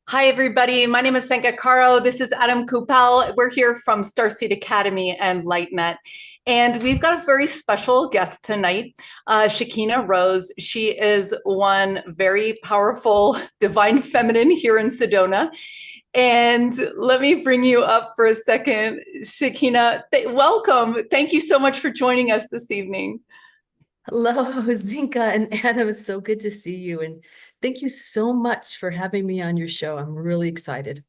Hi, everybody. My name is Senka Caro. This is Adam Kupel. We're here from Starseed Academy and LightNet. And we've got a very special guest tonight, Shekina Rose. She is one very powerful divine feminine here in Sedona. And let me bring you up for a second. Shekina, welcome. Thank you so much for joining us this evening. Hello, Zinka and Adam. It's so good to see you. And thank you so much for having me on your show. I'm really excited.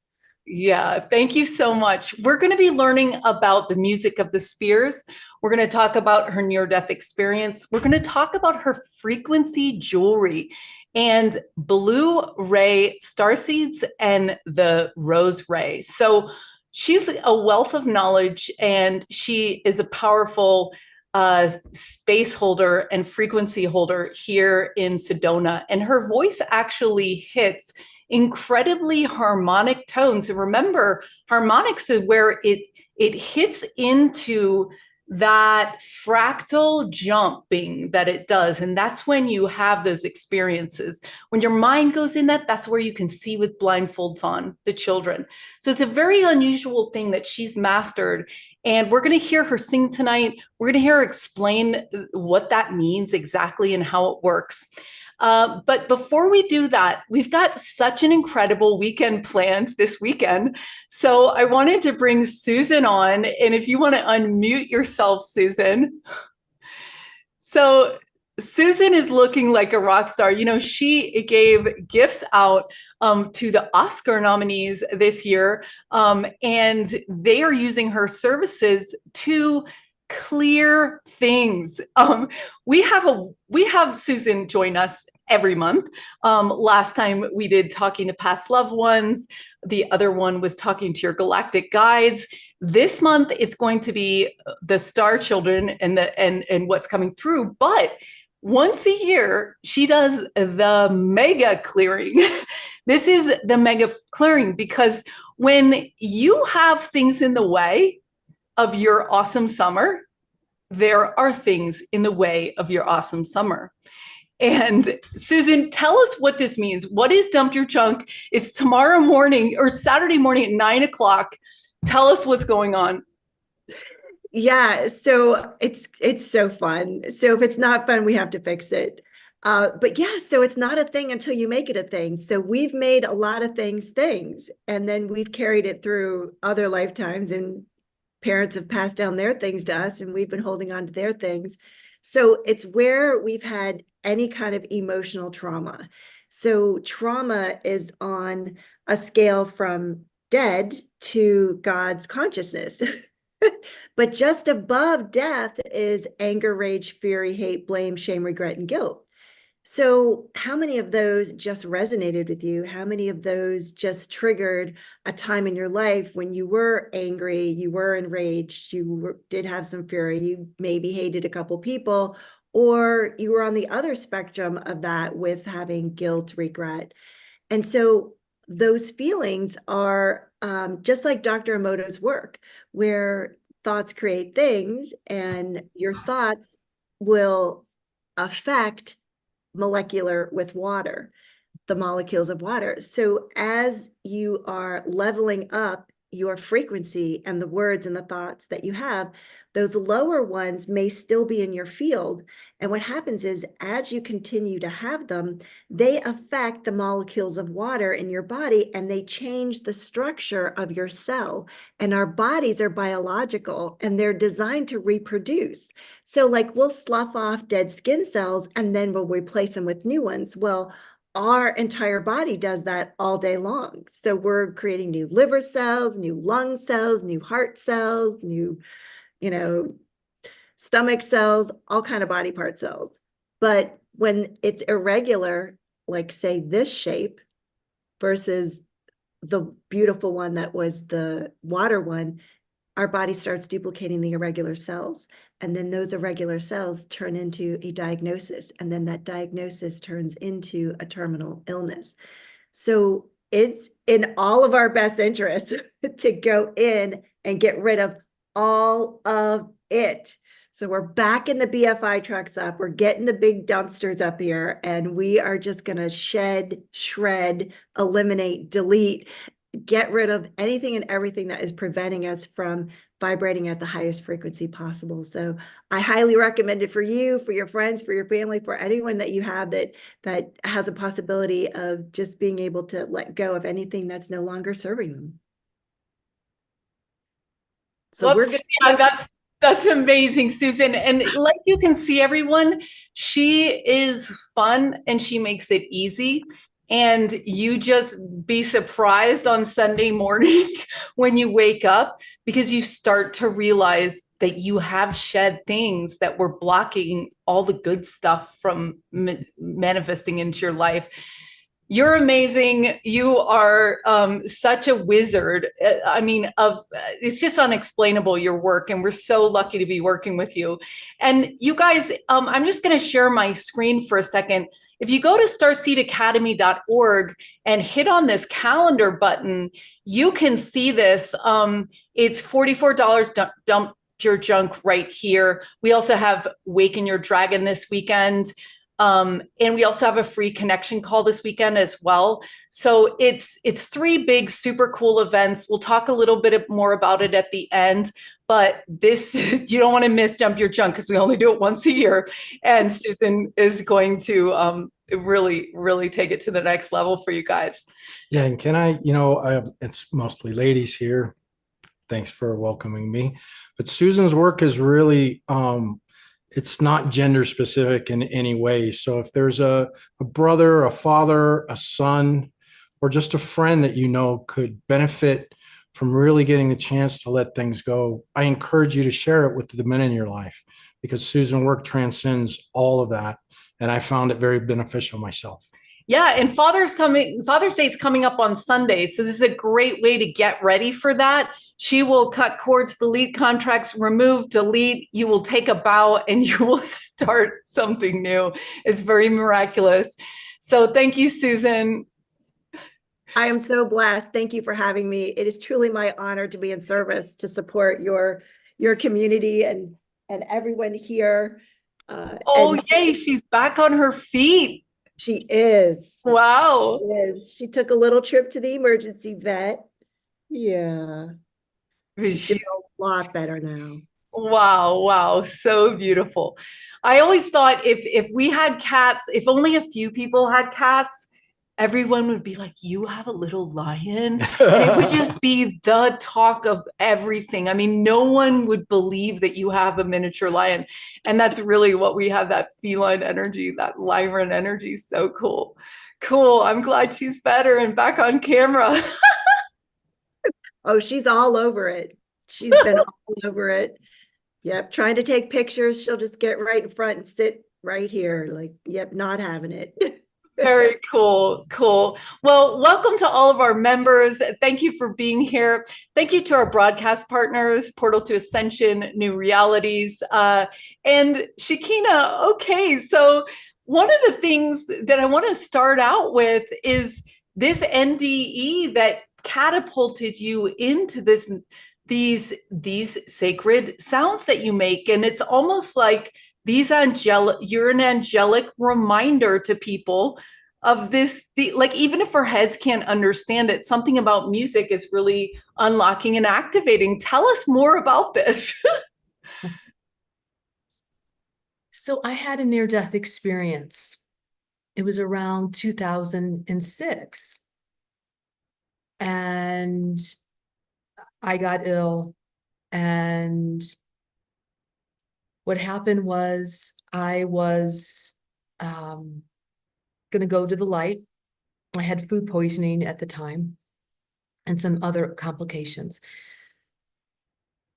Yeah, thank you so much. We're going to be learning about the music of the spheres. We're going to talk about her near death experience. We're going to talk about her frequency jewelry and Blue Ray Starseeds and the Rose Ray. So she's a wealth of knowledge and she is a powerful space holder and frequency holder here in Sedona. And her voice actually hits incredibly harmonic tones. And remember, harmonics is where it hits into that fractal jumping that it does. And that's when you have those experiences. When your mind goes in that's where you can see with blindfolds on the children. So it's a very unusual thing that she's mastered. And we're going to hear her sing tonight. We're going to hear her explain what that means exactly and how it works. But before we do that, we've got such an incredible weekend planned this weekend. So I wanted to bring Susan on. And if you want to unmute yourself, Susan. So Susan is looking like a rock star. You know, she gave gifts out to the Oscar nominees this year, and they are using her services to clear things. We have Susan join us every month. Last time we did talking to past loved ones. The other one was talking to your galactic guides. This month it's going to be the star children and what's coming through. But once a year, she does the mega clearing. This is the mega clearing because when you have things in the way of your awesome summer, there are things in the way of your awesome summer. And Susan, tell us what this means. What is Dump Your Junk? It's tomorrow morning or Saturday morning at 9 o'clock. Tell us what's going on. Yeah, so it's so fun. So if it's not fun, we have to fix it. But yeah, so it's not a thing until you make it a thing. So we've made a lot of things, and then we've carried it through other lifetimes, and parents have passed down their things to us, and we've been holding on to their things. So it's where we've had any kind of emotional trauma. So trauma is on a scale from dead to God's consciousness. But just above death is anger, rage, fury, hate, blame, shame, regret, and guilt. So, how many of those just resonated with you? How many of those just triggered a time in your life when you were angry, you were enraged, did have some fury, you maybe hated a couple people, or you were on the other spectrum of that with having guilt, regret? And so, those feelings are just like Dr. Emoto's work, where thoughts create things, and your thoughts will affect molecular with water, the molecules of water. So as you are leveling up your frequency and the words and the thoughts that you have, those lower ones may still be in your field. And what happens is, as you continue to have them, they affect the molecules of water in your body and they change the structure of your cell. And our bodies are biological and they're designed to reproduce. So, like, we'll slough off dead skin cells and then we'll replace them with new ones. Well, our entire body does that all day long. So we're creating new liver cells, new lung cells, new heart cells, new, you know, stomach cells, all kind of body part cells. But when it's irregular, like say this shape versus the beautiful one that was the water one, our body starts duplicating the irregular cells. And then those irregular cells turn into a diagnosis. And then that diagnosis turns into a terminal illness. So it's in all of our best interest to go in and get rid of all of it. So we're backing the BFI trucks up. We're getting the big dumpsters up here, and we are just going to shed, shred, eliminate, delete, get rid of anything and everything that is preventing us from vibrating at the highest frequency possible. So I highly recommend it for you, for your friends, for your family, for anyone that you have that has a possibility of just being able to let go of anything that's no longer serving them. So we're going yeah, that's amazing, Susan. And like you can see, everyone, she is fun and she makes it easy. And you just be surprised on Sunday morning when you wake up, because you start to realize that you have shed things that were blocking all the good stuff from manifesting into your life. You're amazing. You are such a wizard. I mean, it's just unexplainable, your work, and we're so lucky to be working with you. And you guys, I'm just going to share my screen for a second. If you go to starseedacademy.org and hit on this calendar button, you can see this. It's $44. Dump your junk right here. We also have Waken Your Dragon this weekend. And we also have a free connection call this weekend as well. So it's 3 big, super cool events. We'll talk a little bit more about it at the end, but this, you don't want to miss Dump Your Junk, because we only do it once a year. And Susan is going to really, really take it to the next level for you guys. Yeah. And can I, it's mostly ladies here. Thanks for welcoming me. But Susan's work is really, it's not gender specific in any way. So if there's a brother, a father, a son, or just a friend that could benefit from really getting the chance to let things go, I encourage you to share it with the men in your life, because Susan's work transcends all of that. And I found it very beneficial myself. Yeah, and Father's Day is coming up on Sunday. So this is a great way to get ready for that. She will cut cords, delete contracts, remove, delete. You will take a bow and you will start something new. It's very miraculous. So thank you, Susan. I am so blessed. Thank you for having me. It is truly my honor to be in service to support your community and everyone here. Yay, she's back on her feet. She is. Wow. She took a little trip to the emergency vet. Yeah. She's doing a lot better now. Wow. So beautiful. I always thought if we had cats, if only a few people had cats, everyone would be like, you have a little lion. And it would just be the talk of everything. I mean, no one would believe that you have a miniature lion. And that's really what we have, that feline energy, that lion energy. So cool. Cool. I'm glad she's better and back on camera. Oh, she's all over it. She's been all over it. Yep. Trying to take pictures. She'll just get right in front and sit right here. Like, yep, not having it. Very cool. Well, welcome to all of our members. Thank you for being here. Thank you to our broadcast partners, Portal to Ascension, New Realities, and Shekina. Okay, so one of the things that I want to start out with is this NDE that catapulted you into these sacred sounds that you make, and it's almost like you're an angelic reminder to people of this, like, even if our heads can't understand it, something about music is really unlocking and activating. Tell us more about this. So I had a near-death experience. It was around 2006. And I got ill, and what happened was I was going to go to the light. I had food poisoning at the time and some other complications.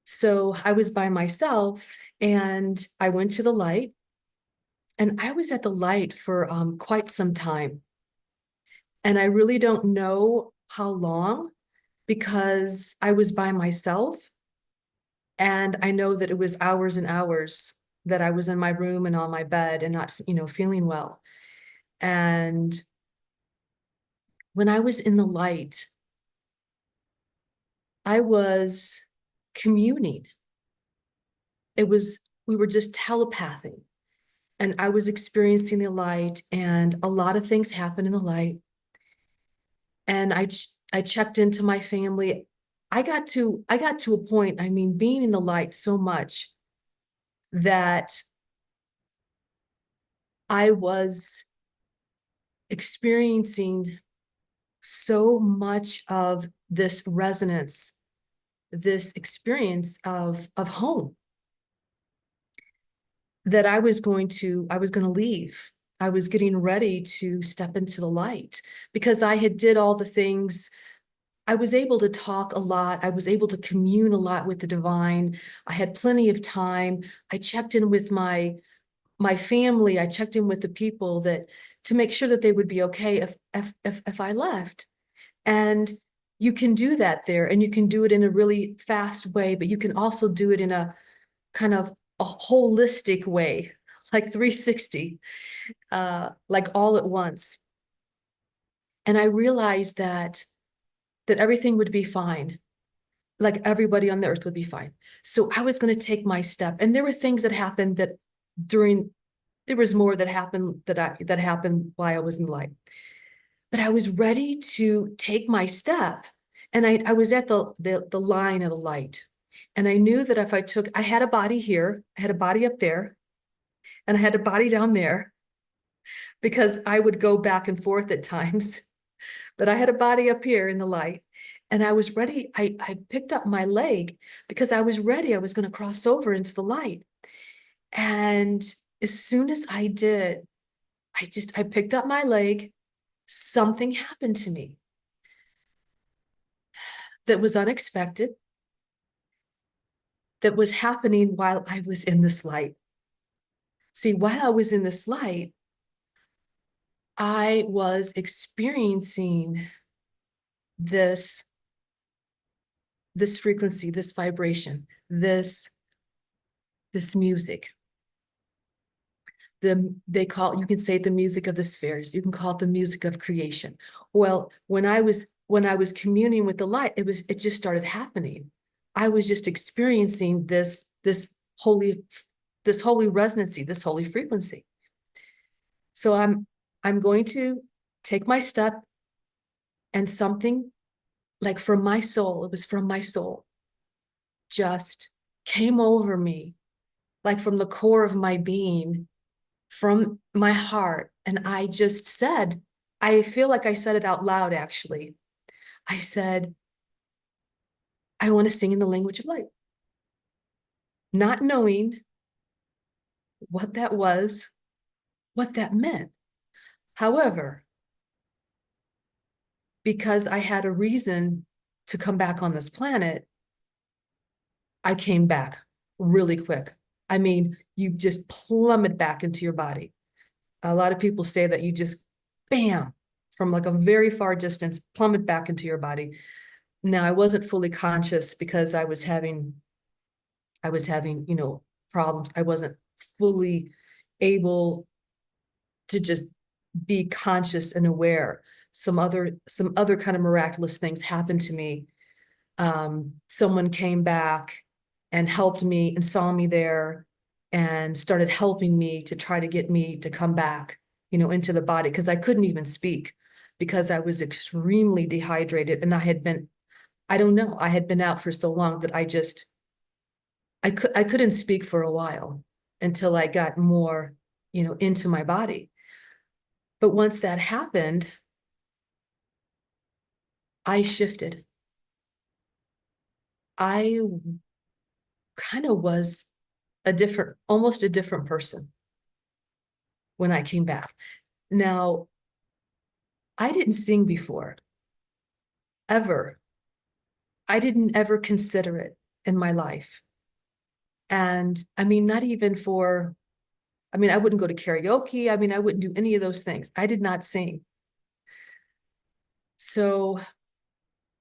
So I was by myself, and I went to the light, and I was at the light for quite some time. And I really don't know how long, because I was by myself. And I know that it was hours and hours that I was in my room and on my bed and not, feeling well. And when I was in the light, I was communing. It was we were just telepathing, and I was experiencing the light, and a lot of things happened in the light. And I checked into my family. I got to a point, I mean, being in the light so much that I was experiencing so much of this resonance, this experience of home, that I was going to leave. I was getting ready to step into the light because I had did all the things. I was able to talk a lot. I was able to commune a lot with the divine. I had plenty of time. I checked in with my family. I checked in with the people that to make sure that they would be okay if I left. And you can do that there, and you can do it in a really fast way, but you can also do it in a kind of a holistic way, like 360, like all at once. And I realized that everything would be fine. Like everybody on the earth would be fine. So I was going to take my step. And there were things that happened there was more that happened that happened while I was in light. But I was ready to take my step. And I was at the line of the light. And I knew that if I had a body here, I had a body up there, and I had a body down there, because I would go back and forth at times. But I had a body up here in the light, and I was ready. I picked up my leg because I was ready. I was going to cross over into the light. And as soon as I did, I picked up my leg. Something happened to me that was unexpected, that was happening while I was in this light. See, while I was in this light, I was experiencing this frequency, this vibration, this music. You can say the music of the spheres. You can call it the music of creation. Well, when I was communing with the light, it just started happening. I was just experiencing this holy resonancy, this holy frequency. So I'm going to take my step, and something like from my soul, it was from my soul, just came over me, like from the core of my being, from my heart. And I just said, I feel like I said it out loud, actually. I said, I want to sing in the language of light. Not knowing what that was, what that meant. However, because I had a reason to come back on this planet, I came back really quick. I mean, you just plummet back into your body. A lot of people say that you just, bam, from like a very far distance, plummet back into your body. Now, I wasn't fully conscious because I was having, problems. I wasn't fully able to just be conscious and aware. Some other kind of miraculous things happened to me. Someone came back and helped me and saw me there and started helping me to try to get me to come back, into the body, because I couldn't even speak because I was extremely dehydrated, and I had been out for so long that I couldn't speak for a while until I got more, into my body. But once that happened, I shifted. I kind of was almost a different person when I came back. Now, I didn't sing before, ever. I didn't ever consider it in my life. And I mean, not even I wouldn't go to karaoke. I wouldn't do any of those things. I did not sing. So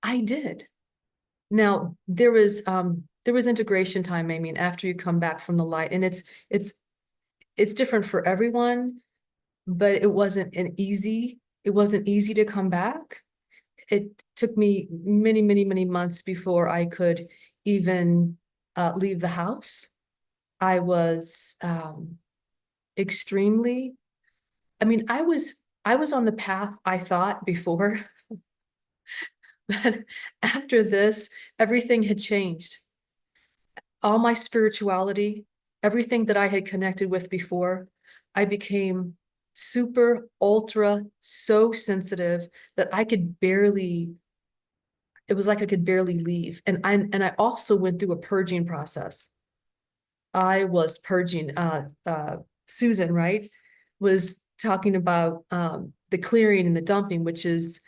I did. Now, there was integration time, after you come back from the light, and it's different for everyone, but it wasn't easy to come back. It took me many months before I could even leave the house. I was extremely, I mean, I was on the path I thought before, but after this, everything had changed. All my spirituality, everything that I had connected with before, I became super, ultra, so sensitive that I could barely, it was like I could barely leave. And I also went through a purging process. I was purging, Susan, right, was talking about the clearing and the dumping, which is,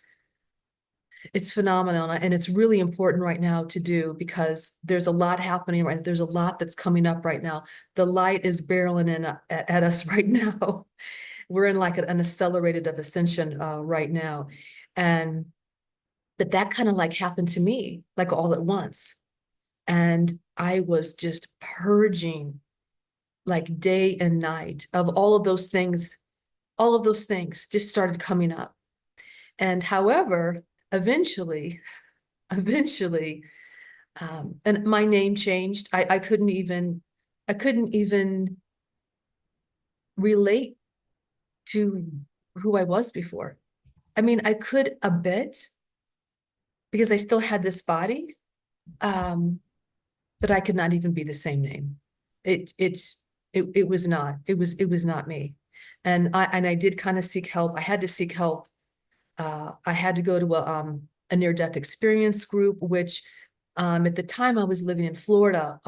it's phenomenal. And it's really important right now to do because there's a lot happening right now. There's a lot that's coming up right now. The light is barreling in at us right now. We're in like an accelerated of ascension right now. And but that kind of like happened to me like all at once. And I was just purging like day and night of all of those things. All of those things just started coming up. And however, eventually, and my name changed. I couldn't even relate to who I was before. I mean, I could a bit because I still had this body, but I could not even be the same name. It was not. It was not me. And I did kind of seek help. I had to seek help. I had to go to a near-death experience group, which at the time I was living in Florida,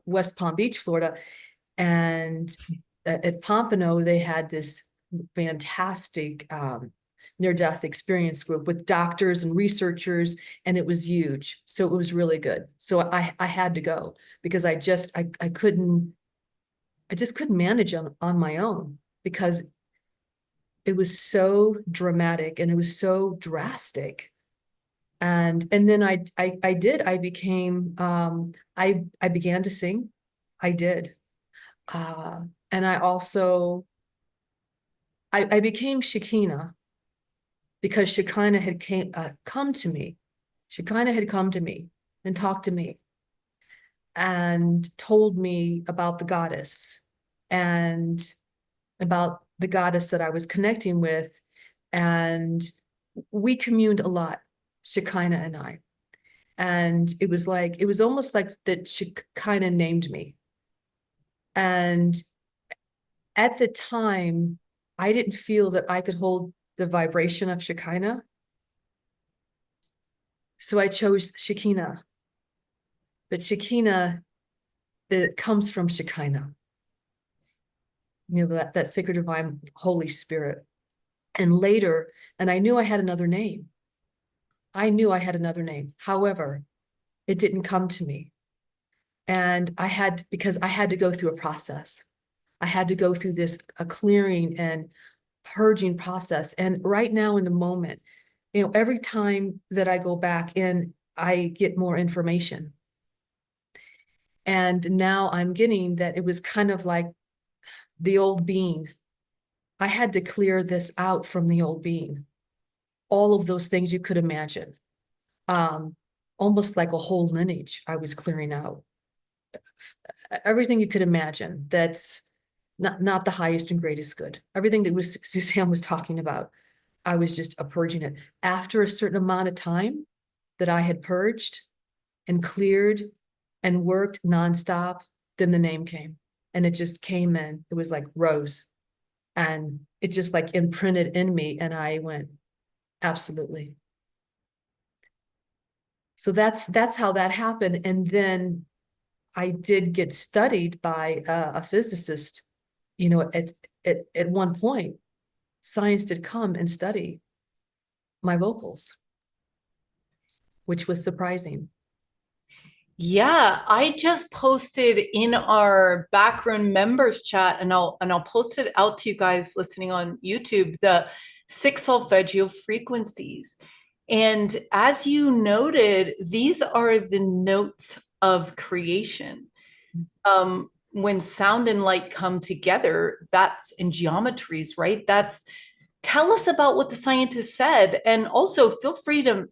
West Palm Beach, Florida, and at Pompano, they had this fantastic near-death experience group with doctors and researchers, and it was huge. So it was really good. So I had to go because I just couldn't manage on my own because it was so dramatic and it was so drastic. And then I became I began to sing. I did. And I also I became Shekina because Shekina had come to me. Shekina had come to me and talked to me and told me about the goddess and about the goddess that I was connecting with. And we communed a lot, Shekina and I. And it was almost like that Shekina named me. And at the time, I didn't feel that I could hold the vibration of Shekina. So I chose Shekina. But Shekina, it comes from Shekina. You know, that sacred divine Holy Spirit. And later, and I knew I had another name. I knew I had another name. However, it didn't come to me. And because I had to go through a process. I had to go through a clearing and purging process. And right now in the moment, you know, every time that I go back in, I get more information. And now I'm getting that it was kind of like the old being. I had to clear this out from the old being. All of those things you could imagine. Almost like a whole lineage I was clearing out. Everything you could imagine that's not the highest and greatest good. Everything that Suzanne was talking about, I was just purging it. After a certain amount of time that I had purged and cleared and worked nonstop, then the name came. And it just came in. It was like Rose. And it just like imprinted in me. And I went, absolutely. So that's how that happened. And then I did get studied by a physicist. You know, at one point, science did come and study my vocals, which was surprising. Yeah, I just posted in our backroom members chat, and I'll post it out to you guys listening on YouTube, the 6 solfeggio frequencies. And as you noted, these are the notes of creation. When sound and light come together, that's in geometries, right? Tell us about what the scientists said. And also feel free to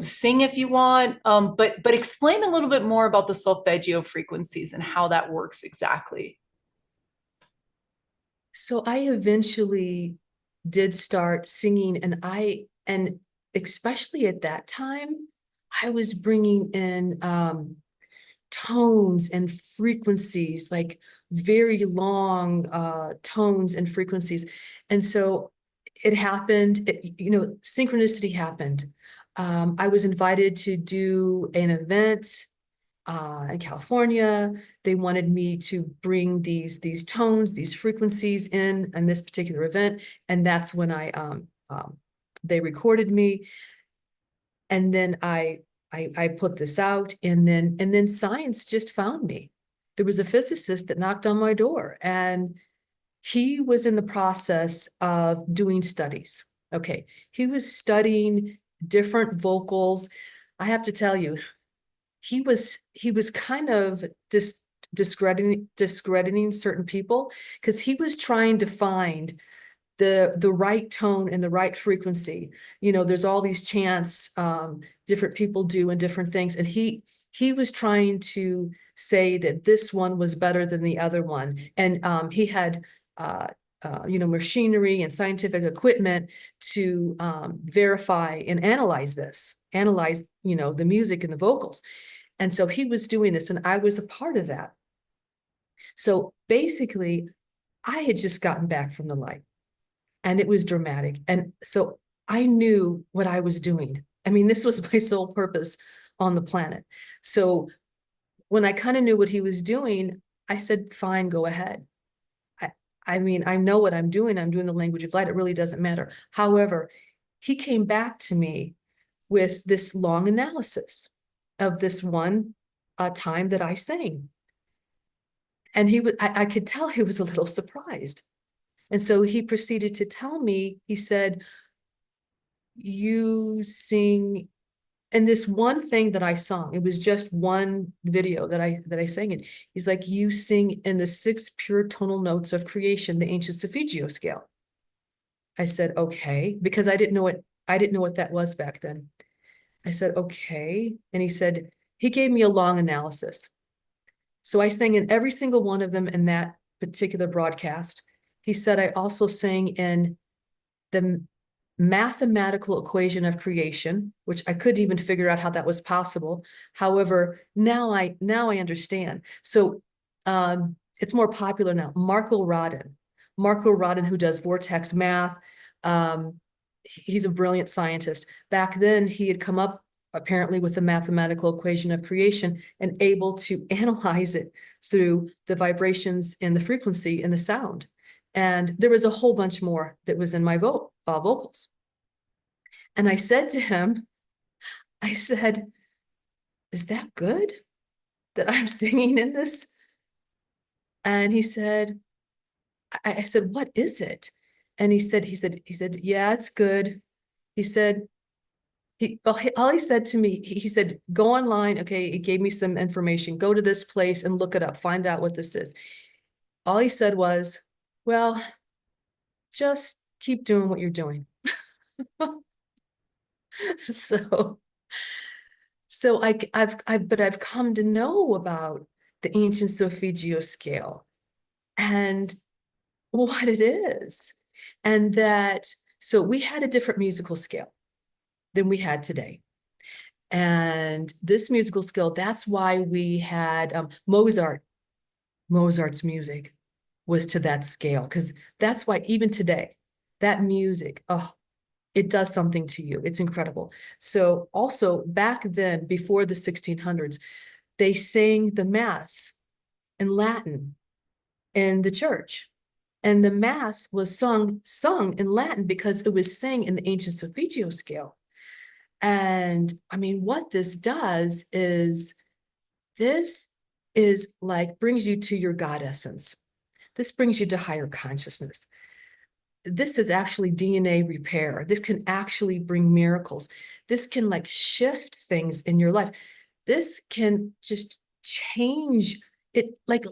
sing if you want, but explain a little bit more about the solfeggio frequencies and how that works exactly. So I eventually did start singing, and especially at that time, I was bringing in tones and frequencies, like very long tones and frequencies. And so it happened, synchronicity happened. I was invited to do an event in California. They wanted me to bring these tones, these frequencies in this particular event. And that's when they recorded me. And then I put this out, and then science just found me. There was a physicist that knocked on my door, and he was in the process of doing studies. Okay, he was studying different vocals. I have to tell you, he was kind of discrediting certain people, because he was trying to find the right tone and the right frequency. There's all these chants different people do and different things, and he was trying to say that this one was better than the other one, and he had machinery and scientific equipment to verify and analyze the music and the vocals. And so he was doing this, and I was a part of that. So basically, I had just gotten back from the light, and it was dramatic. And so I knew what I was doing. I mean, this was my sole purpose on the planet. So when I kind of knew what he was doing, I said, fine, go ahead. I mean, I know what I'm doing. I'm doing the language of light. It really doesn't matter. However, he came back to me with this long analysis of this one time that I sang. And I could tell he was a little surprised. And so he proceeded to tell me, he said, you sing, and this one thing that I sung, it was just one video that I sang it. He's like, you sing in the 6 pure tonal notes of creation, the ancient Solfeggio scale. I said, okay, because I didn't know what that was back then. I said, okay. And he gave me a long analysis. So I sang in every single one of them in that particular broadcast. He said, I also sang in the mathematical equation of creation, which I couldn't even figure out how that was possible. However, now I understand. So it's more popular now. Marco Rodin, who does vortex math, he's a brilliant scientist. Back then, he had come up apparently with the mathematical equation of creation and able to analyze it through the vibrations and the frequency and the sound. And there was a whole bunch more that was in my vocals. And I said to him, I said, is that good that I'm singing in this? And he said, I said, what is it? And he said, yeah, it's good. He said, all he said to me, he said, go online. Okay. He gave me some information. Go to this place and look it up. Find out what this is. All he said was, well, just keep doing what you're doing. So I've come to know about the ancient Solfeggio scale and what it is. And so we had a different musical scale than we had today. And this musical scale, that's why we had Mozart's music was to that scale, because that's why even today, that music, it does something to you. It's incredible. So also back then, before the 1600s, they sang the Mass in Latin in the church. And the Mass was sung in Latin because it was sang in the ancient Solfeggio scale. And I mean, what this does is, this is like brings you to your God essence. This brings you to higher consciousness. This is actually DNA repair. This can actually bring miracles. This can like shift things in your life. This can just change it. Like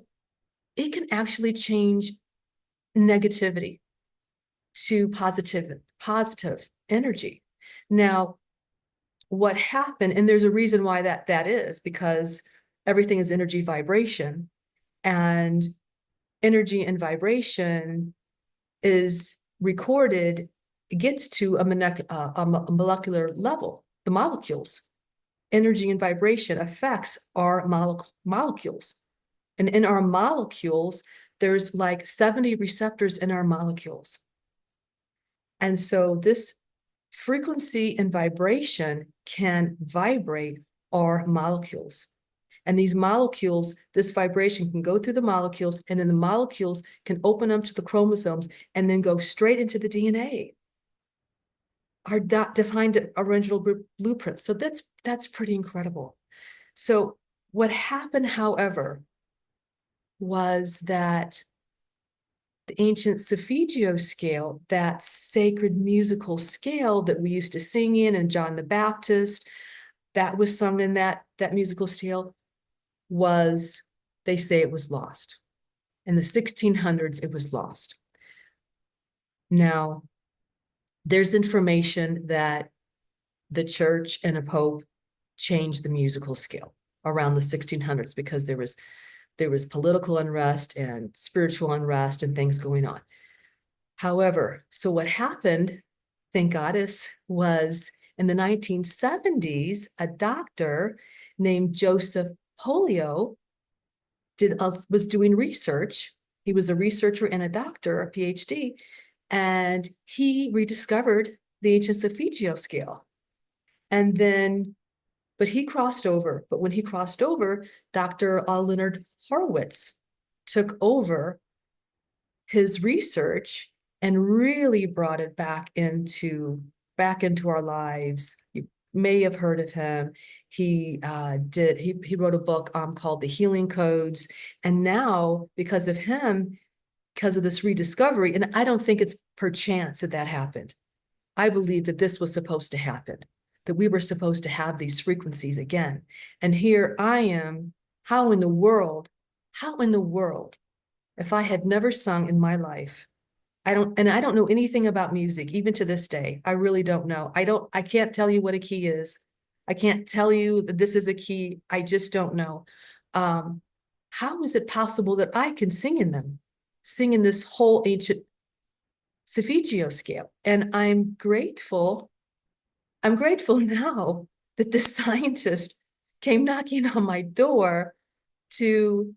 it can actually change negativity to positive energy. Now, what happened, and there's a reason why that is, because everything is energy vibration, and energy and vibration is recorded, it gets to a molecular level, the molecules. Energy and vibration affects our molecules. And in our molecules, there's like 70 receptors in our molecules. And so this frequency and vibration can vibrate our molecules. And these molecules, this vibration can go through the molecules, and then the molecules can open up to the chromosomes and then go straight into the DNA. Our defined original blueprint. So that's pretty incredible. So what happened, however, was that the ancient Solfeggio scale, that sacred musical scale that we used to sing in, and John the Baptist, that was sung in that musical scale, was, they say it was lost. In the 1600s, it was lost. Now, there's information that the church and a pope changed the musical scale around the 1600s because there was political unrest and spiritual unrest and things going on. However, so what happened, thank goddess, was in the 1970s, a doctor named Joseph Polio was doing research. He was a researcher and a doctor, a PhD, and he rediscovered the ancient Solfeggio scale. And then, but when he crossed over, Dr. Leonard Horowitz took over his research and really brought it back into our lives. You may have heard of him. He wrote a book called The Healing Codes. And now, because of him, because of this rediscovery, and I don't think it's perchance that happened. I believe that this was supposed to happen, that we were supposed to have these frequencies again. And here I am, how in the world, if I had never sung in my life, I don't know anything about music, even to this day. I really don't know. I can't tell you what a key is. I can't tell you that this is a key. I just don't know. How is it possible that I can sing in this whole ancient Solfeggio scale? And I'm grateful now that this scientist came knocking on my door to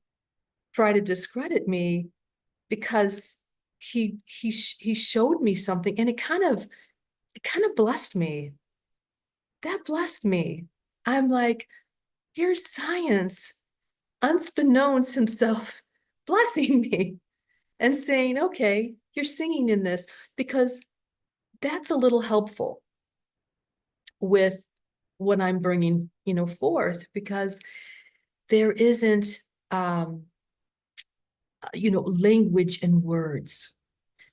try to discredit me, because he showed me something, and it kind of blessed me. That blessed me. I'm like, here's science, unbeknownst himself, blessing me and saying, okay, you're singing in this, because that's a little helpful with what I'm bringing, forth, because there isn't, language and words.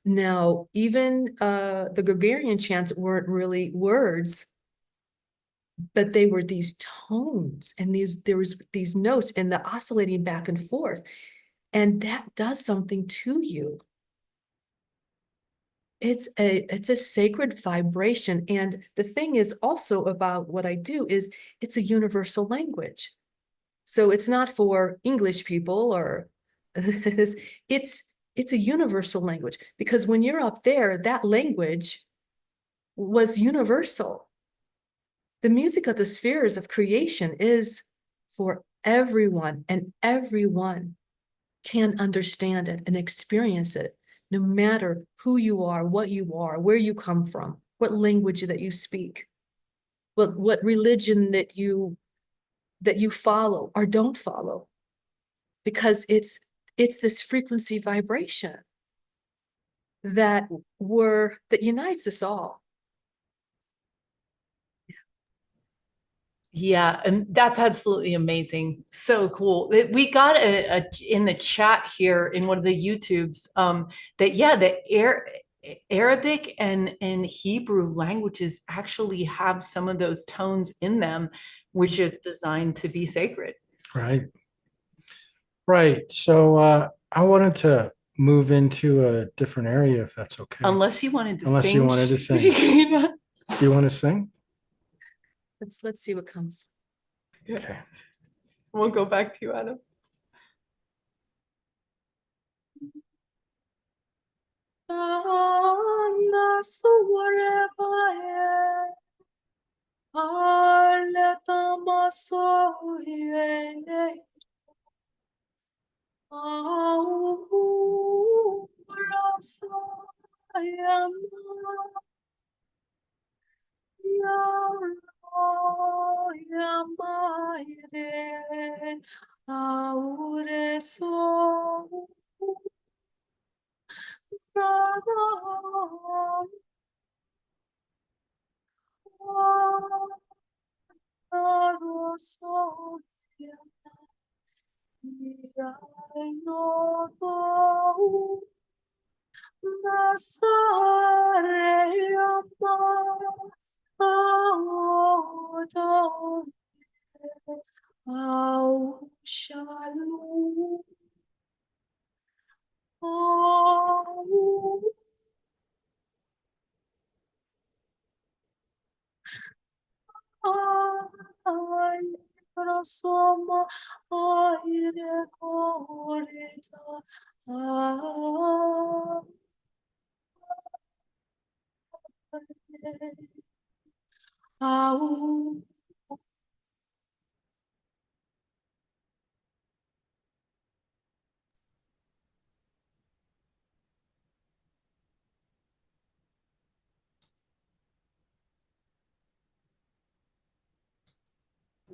Now, even the Gregorian chants weren't really words, but they were these tones, and there was these notes and the oscillating back and forth, and that does something to you. It's a sacred vibration. And the thing is also about what I do is it's a universal language. So it's not for English people or it's a universal language, because when you're up there, that language was universal. The music of the spheres of creation is for everyone, and everyone can understand it and experience it, no matter who you are, what you are, where you come from, what language that you speak, what religion that you follow or don't follow, because it's this frequency vibration that unites us all. Yeah, and that's absolutely amazing. So cool. We got a in the chat here in one of the YouTubes the Arabic and Hebrew languages actually have some of those tones in them, which is designed to be sacred. Right. So I wanted to move into a different area, if that's okay. Unless you wanted to Unless sing. you wanted to sing. Do you want to sing? Let's see what comes. Okay. We'll go back to you, Adam.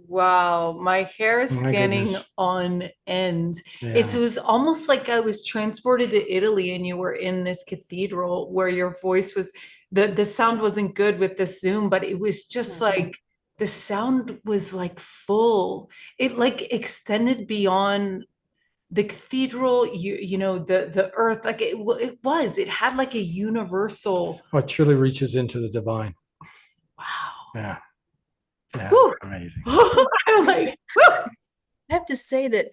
Wow, my hair is My standing goodness. on end. It Yeah. was almost like I was transported to Italy and you were in this cathedral where your voice was, the sound wasn't good with the Zoom, but it was just like the sound was like full. It like extended beyond the cathedral, you know, the earth, like it had like a universal. Oh, it truly reaches into the divine. Wow. Yeah. Yeah. Whew. Amazing. I'm like, whew. I have to say that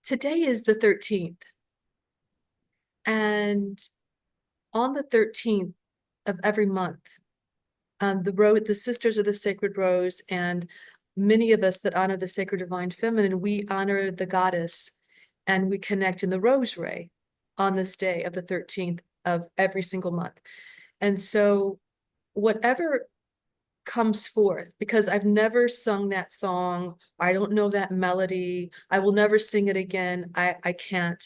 today is the 13th. And on the 13th of every month, the Sisters of the Sacred Rose, and many of us that honor the sacred divine feminine, we honor the goddess and we connect in the rosary on this day of the 13th of every single month. And so whatever comes forth, because I've never sung that song, I don't know that melody, I will never sing it again, I can't.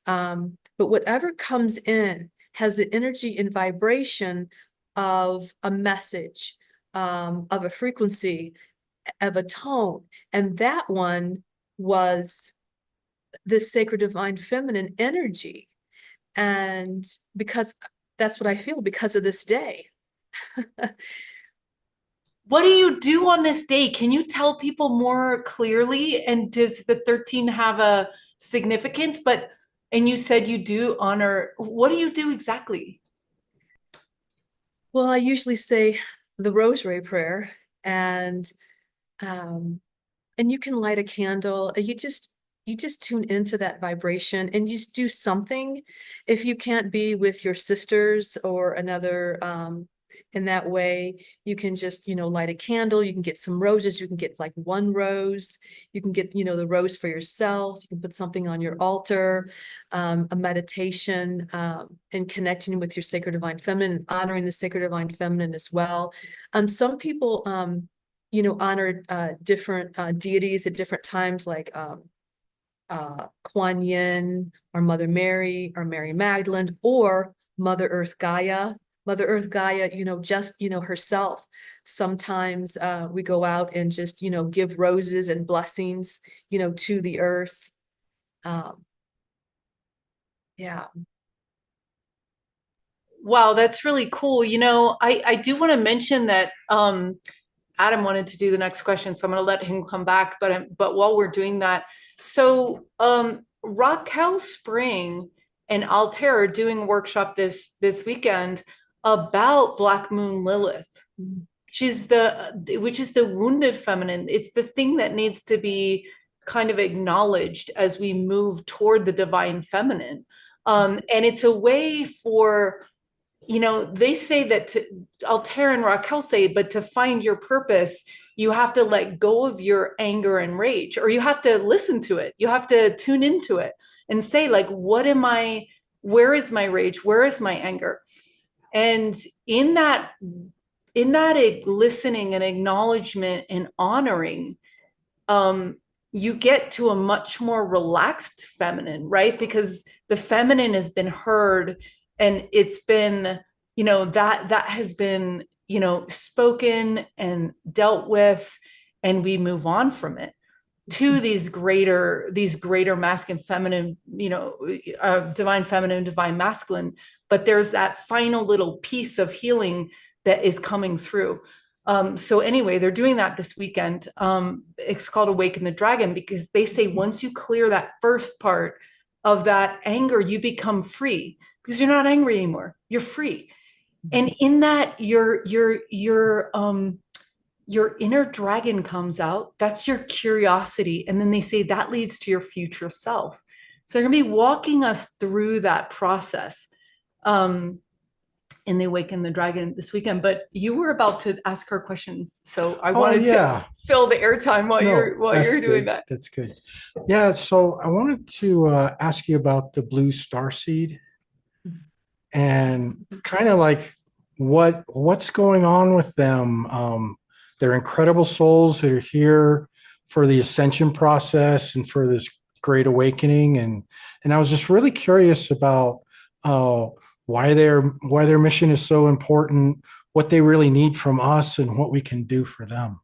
But whatever comes in has the energy and vibration of a message, of a frequency, of a tone. And that one was this sacred divine feminine energy. And because that's what I feel because of this day. What do you do on this day? Can you tell people more clearly? And does the 13 have a significance? And you said you do honor, what do you do exactly? Well, I usually say the rosary prayer, and you can light a candle. You just tune into that vibration and you just do something. If you can't be with your sisters or another in that way, you can just, light a candle. You can get some roses. You can get like one rose. You can get, the rose for yourself. You can put something on your altar, a meditation, and connecting with your sacred divine feminine, and honoring the sacred divine feminine as well. Some people, honor different deities at different times, like Kuan Yin, or Mother Mary, or Mary Magdalene, or Mother Earth Gaia. Mother Earth Gaia, just, herself. Sometimes we go out and just, give roses and blessings, to the earth. Yeah. Wow, that's really cool. I do want to mention that Adam wanted to do the next question, so I'm going to let him come back. But while we're doing that, so Rock Cow Spring and Altair are doing a workshop this weekend about Black Moon Lilith, which is the wounded feminine. It's the thing that needs to be kind of acknowledged as we move toward the divine feminine. And it's a way for they say that Altair and Raquel say, but to find your purpose, you have to let go of your anger and rage, or you have to listen to it. You have to tune into it and say, like, where is my rage? Where is my anger? And in that listening and acknowledgement and honoring, you get to a much more relaxed feminine, right? Because the feminine has been heard, and it's been, that has been, spoken and dealt with, and we move on from it to these greater masculine, feminine, divine feminine, divine masculine. But there's that final little piece of healing that is coming through. So anyway, they're doing that this weekend. It's called Awaken the Dragon, because they say once you clear that first part of that anger, you become free, because you're not angry anymore. You're free. And in that, your inner dragon comes out. That's your curiosity. And then they say that leads to your future self. So they're going to be walking us through that process. In the Awaken the Dragon this weekend. But you were about to ask her a question, so I wanted to fill the airtime while you're doing that. That's good. Yeah, so I wanted to ask you about the Blue Starseed, and kind of like what's going on with them. They're incredible souls that are here for the ascension process and for this great awakening, and I was just really curious about why their mission is so important, what they really need from us, and what we can do for them.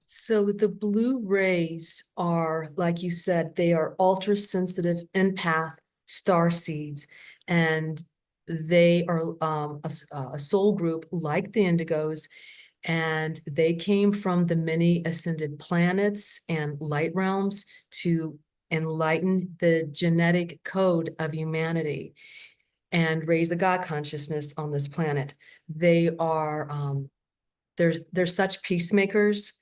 So the blue rays are, like you said, they are ultra sensitive empath star seeds, and they are a soul group like the indigos, and they came from the many ascended planets and light realms to enlighten the genetic code of humanity and raise a God consciousness on this planet. They are, they're such peacemakers.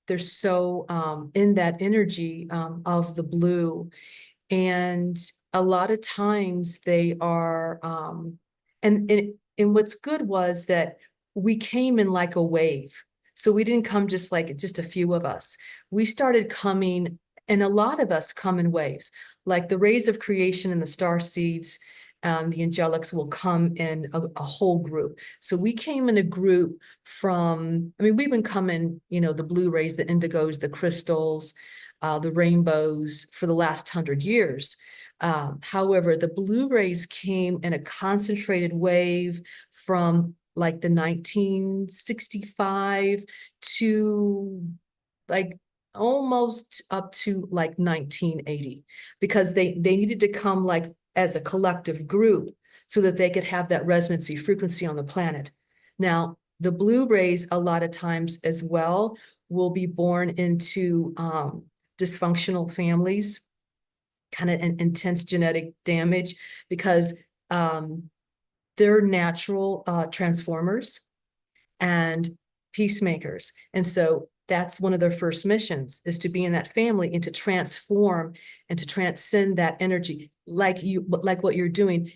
They're so in that energy of the blue. And a lot of times they are, and what's good was that we came in like a wave. So we didn't come just a few of us. We started coming, and a lot of us come in waves, like the rays of creation and the star seeds. The angelics will come in a whole group. So we came in a group from, we've been coming, the blue rays, the indigos, the crystals, the rainbows for the last 100 years. However, the blue rays came in a concentrated wave from like the 1965 to like almost up to like 1980, because they needed to come like as a collective group so that they could have that resonancy frequency on the planet. Now, the blue rays a lot of times as well will be born into dysfunctional families, kind of intense genetic damage, because they're natural transformers and peacemakers. And so that's one of their first missions, is to be in that family and to transform and to transcend that energy, like what you're doing,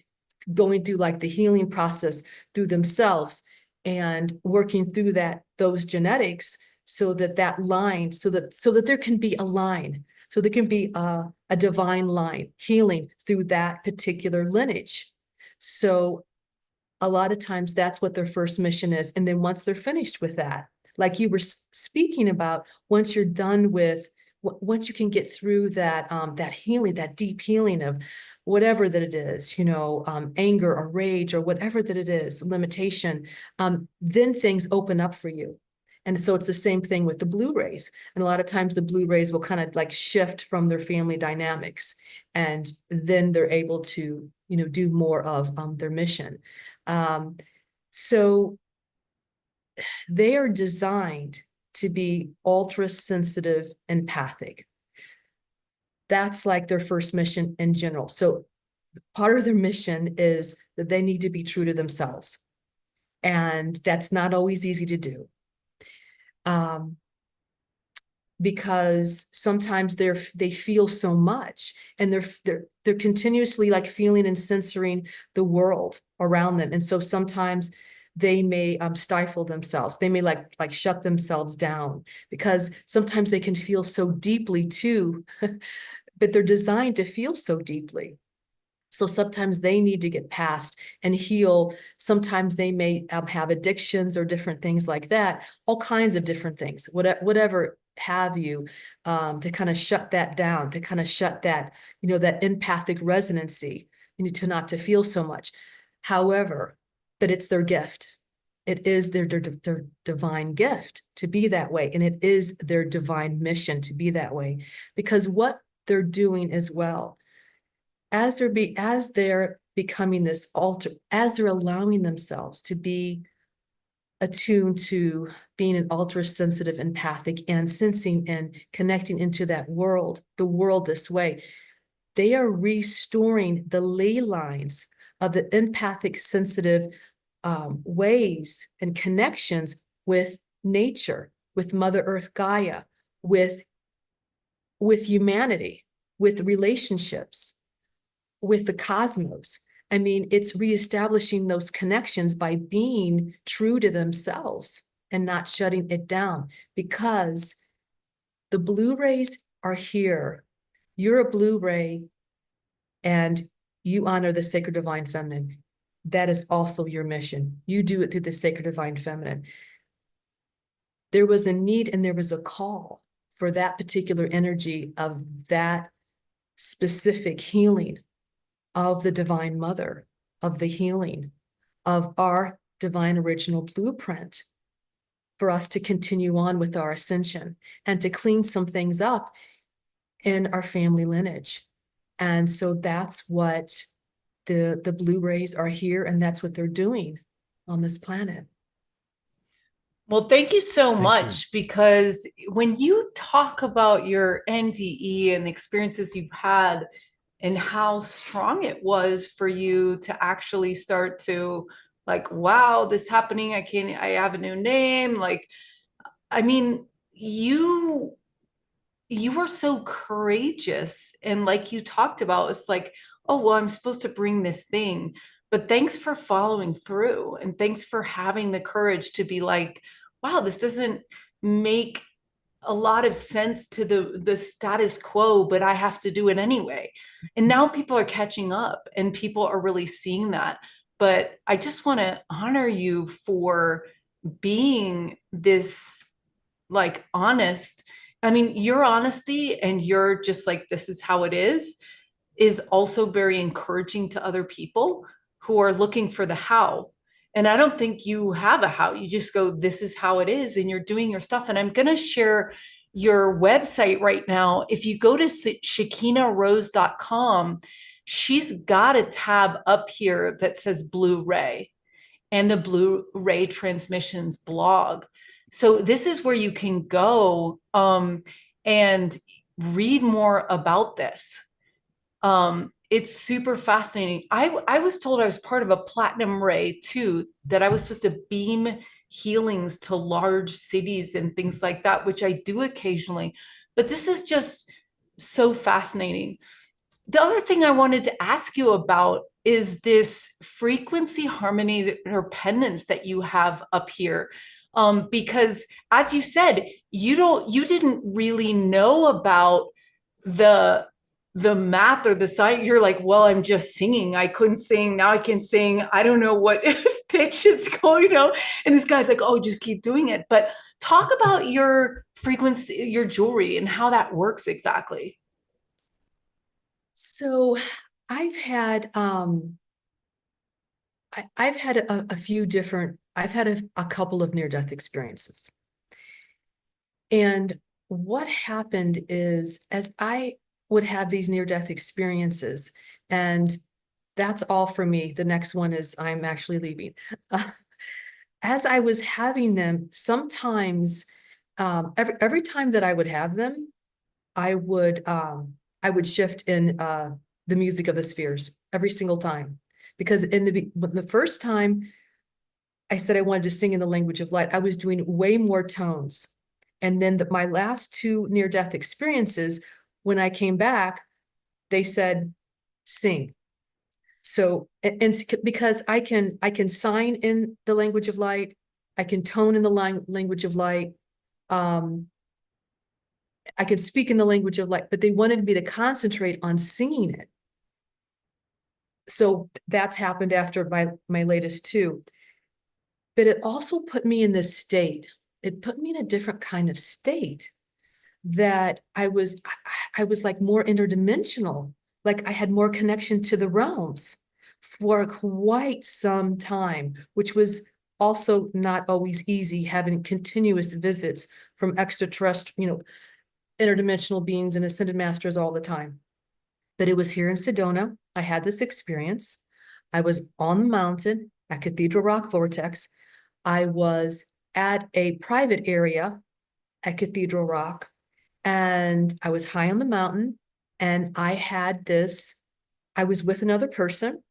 going through like the healing process through themselves and working through those genetics, so that line, so that there can be a line, so there can be a divine line healing through that particular lineage. So a lot of times that's what their first mission is. And then once they're finished with that, like you were speaking about, once you're done with, once you can get through that, that healing, that deep healing of whatever that it is, anger or rage or whatever that it is, limitation, then things open up for you. And so it's the same thing with the blue rays. And a lot of times the blue rays will kind of like shift from their family dynamics, and then they're able to, do more of their mission. So they are designed to be ultra sensitive, empathic. That's like their first mission in general. So part of their mission is that they need to be true to themselves. And that's not always easy to do. because sometimes they feel so much, and they're continuously like feeling and censoring the world around them. And so sometimes they may stifle themselves. They may like shut themselves down, because sometimes they can feel so deeply too, but they're designed to feel so deeply. So sometimes they need to get past and heal. Sometimes they may have addictions or different things like that, all kinds of different things, whatever have you, to kind of shut that down, to kind of shut that, that empathic resonancy, to not to feel so much. However, but it's their gift. It is their divine gift to be that way. And it is their divine mission to be that way, because what they're doing as well, as they're becoming this altar, as they're allowing themselves to be attuned to being an ultra sensitive, empathic, and sensing and connecting into that world, the world this way, they are restoring the ley lines of the empathic, sensitive ways and connections with nature, with Mother Earth Gaia, with humanity, with relationships, with the cosmos. I mean, it's reestablishing those connections by being true to themselves and not shutting it down, because the Blue Rays are here. You're a Blue Ray and you honor the sacred divine feminine. That is also your mission. You do it through the sacred divine feminine. There was a need and there was a call for that particular energy of that specific healing of the Divine Mother, of the healing of our divine original blueprint, for us to continue on with our ascension and to clean some things up in our family lineage. And so that's what the Blue Rays are here, and that's what they're doing on this planet. Well, thank you so Thank much, because when you talk about your NDE and the experiences you've had and how strong it was for you to actually start to like, wow, this happening, I have a new name. Like, I mean, you were so courageous. And like you talked about, it's like, oh, well, I'm supposed to bring this thing, but thanks for following through. And thanks for having the courage to be like, wow, this doesn't make a lot of sense to the status quo, but I have to do it anyway. And now people are catching up and people are really seeing that. But I just want to honor you for being this like honest. I mean, your honesty and your just like, this is how it is also very encouraging to other people who are looking for the how. And I don't think you have a how. You just go, this is how it is, and you're doing your stuff. And I'm going to share your website right now. If you go to shekinarose.com, she's got a tab up here that says Blue Ray and the Blue Ray Transmissions blog. So this is where you can go and read more about this. It's super fascinating. I was told I was part of a platinum ray too, that I was supposed to beam healings to large cities and things like that, which I do occasionally. But this is just so fascinating. The other thing I wanted to ask you about is this frequency harmony or pendants that you have up here. Because as you said, you didn't really know about the math or the science. You're like, well, I'm just singing. I couldn't sing. Now I can sing. I don't know what pitch it's going on. And this guy's like, oh, just keep doing it. But talk about your frequency, your jewelry, and how that works exactly. So I've had I've had a few different, I've had a couple of near-death experiences. And what happened is, as I would have these near-death experiences, and that's all for me. The next one is I'm actually leaving. As I was having them, sometimes every time that I would have them, I would shift in the music of the spheres every single time. Because in the first time I said I wanted to sing in the language of light, I was doing way more tones. And then my last two near-death experiences, when I came back, they said, sing. So, and because I can sign in the language of light, I can tone in the language of light. I could speak in the language of light, but they wanted me to concentrate on singing it. So that's happened after my latest two. But it also put me in this state. It put me in a different kind of state that I was like more interdimensional, like I had more connection to the realms for quite some time, which was also not always easy, having continuous visits from extraterrestrial, interdimensional beings and ascended masters all the time. But it was here in Sedona. I had this experience. I was on the mountain at Cathedral Rock Vortex. I was at a private area at Cathedral Rock, and I was high on the mountain, and I was with another person,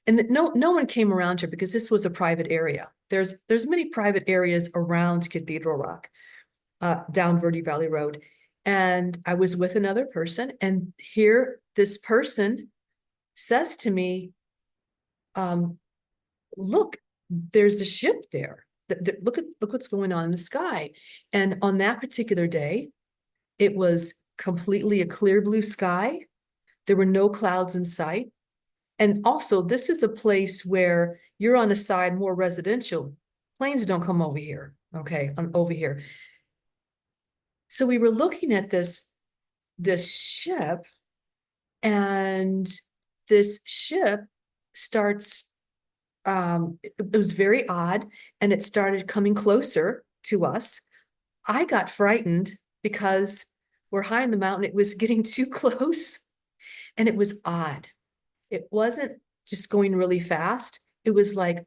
and no one came around here because this was a private area. There's many private areas around Cathedral Rock, down Verde Valley Road. And I was with another person, and here this person says to me, look, there's a ship there. Look what's going on in the sky. And on that particular day, it was completely a clear blue sky. There were no clouds in sight. And also, this is a place where you're on a side more residential. Planes don't come over here, okay, over here. So we were looking at this ship, and this ship starts, it was very odd, and it started coming closer to us. I got frightened because we're high in the mountain. It was getting too close, and it was odd. It wasn't just going really fast. It was like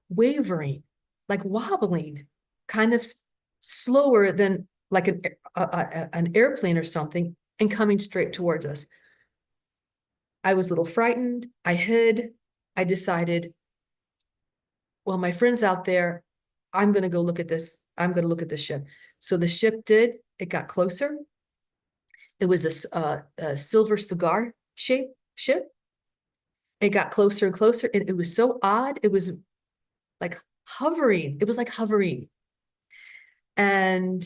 wavering, like wobbling, kind of slower than like an airplane or something, and coming straight towards us. I was a little frightened. I hid. I decided, well, my friend's out there. I'm going to go look at this. I'm going to look at the ship. So the ship it got closer. It was a silver cigar shaped ship. It got closer and closer, and it was so odd. It was like hovering. It was like hovering. And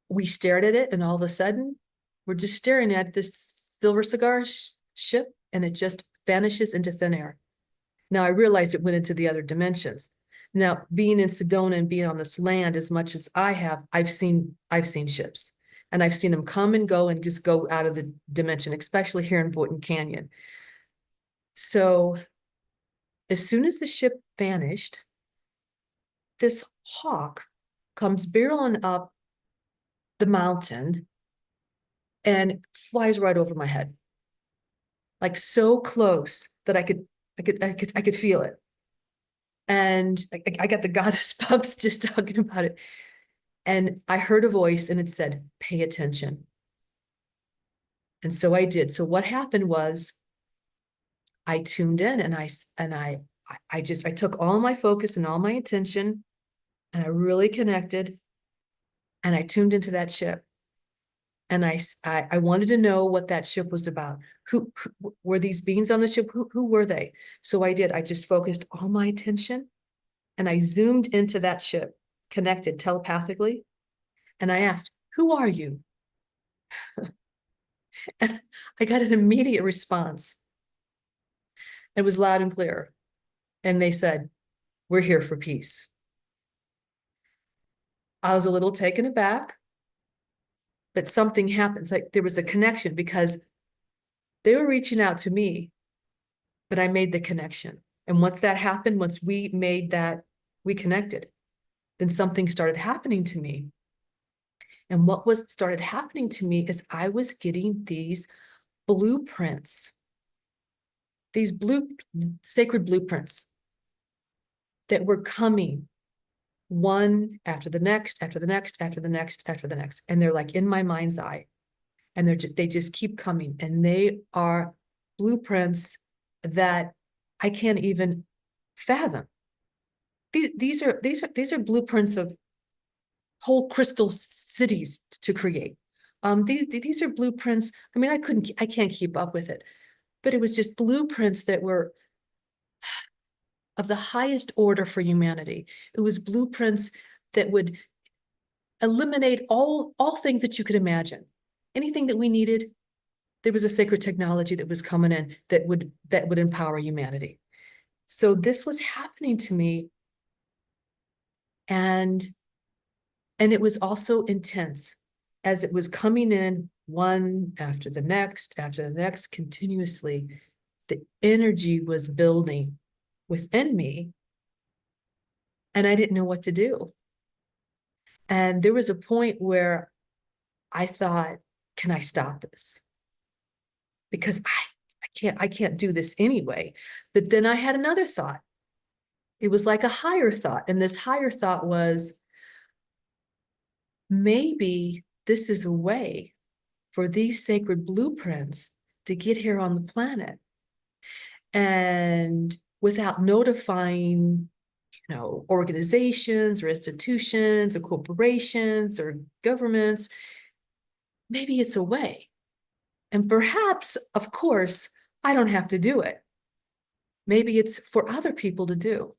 we stared at it, and all of a sudden, we're just staring at this silver cigar ship, and it just vanishes into thin air. Now, I realized it went into the other dimensions. Now, being in Sedona and being on this land as much as I have, I've seen ships, and I've seen them come and go and just go out of the dimension, especially here in Boynton Canyon. So as soon as the ship vanished, this hawk comes barreling up the mountain and flies right over my head, like so close that I could feel it. And I got the goddess bumps just talking about it. And I heard a voice, and it said, "Pay attention." And so I did. So what happened was, I tuned in, and I took all my focus and all my attention, and I really connected, and I tuned into that ship. And I wanted to know what that ship was about. Who were these beings on the ship? Who were they? So I did. I just focused all my attention, and I zoomed into that ship, connected telepathically. And I asked, "Who are you?" And I got an immediate response. It was loud and clear. And they said, "We're here for peace." I was a little taken aback, but something happened. Like there was a connection, because they were reaching out to me, but I made the connection. And once that happened, once we connected, then something started happening to me. And what started happening to me is I was getting these blueprints, these sacred blueprints that were coming one after the next, after the next, after the next, after the next. And they're like in my mind's eye, and they just keep coming. And they are blueprints that I can't even fathom. These are blueprints of whole crystal cities to create. These are blueprints. I mean, I can't keep up with it, but it was just blueprints that were of the highest order for humanity. It was blueprints that would eliminate all things that you could imagine. Anything that we needed, there was a sacred technology that was coming in that would empower humanity. So this was happening to me, and it was also intense as it was coming in one after the next, continuously. The energy was building within me, and I didn't know what to do. And there was a point where I thought, can I stop this? Because I can't do this anyway. But then I had another thought. It was like a higher thought. And this higher thought was, maybe this is a way for these sacred blueprints to get here on the planet. And without notifying, organizations or institutions or corporations or governments, maybe it's a way. And perhaps, of course, I don't have to do it. Maybe it's for other people to do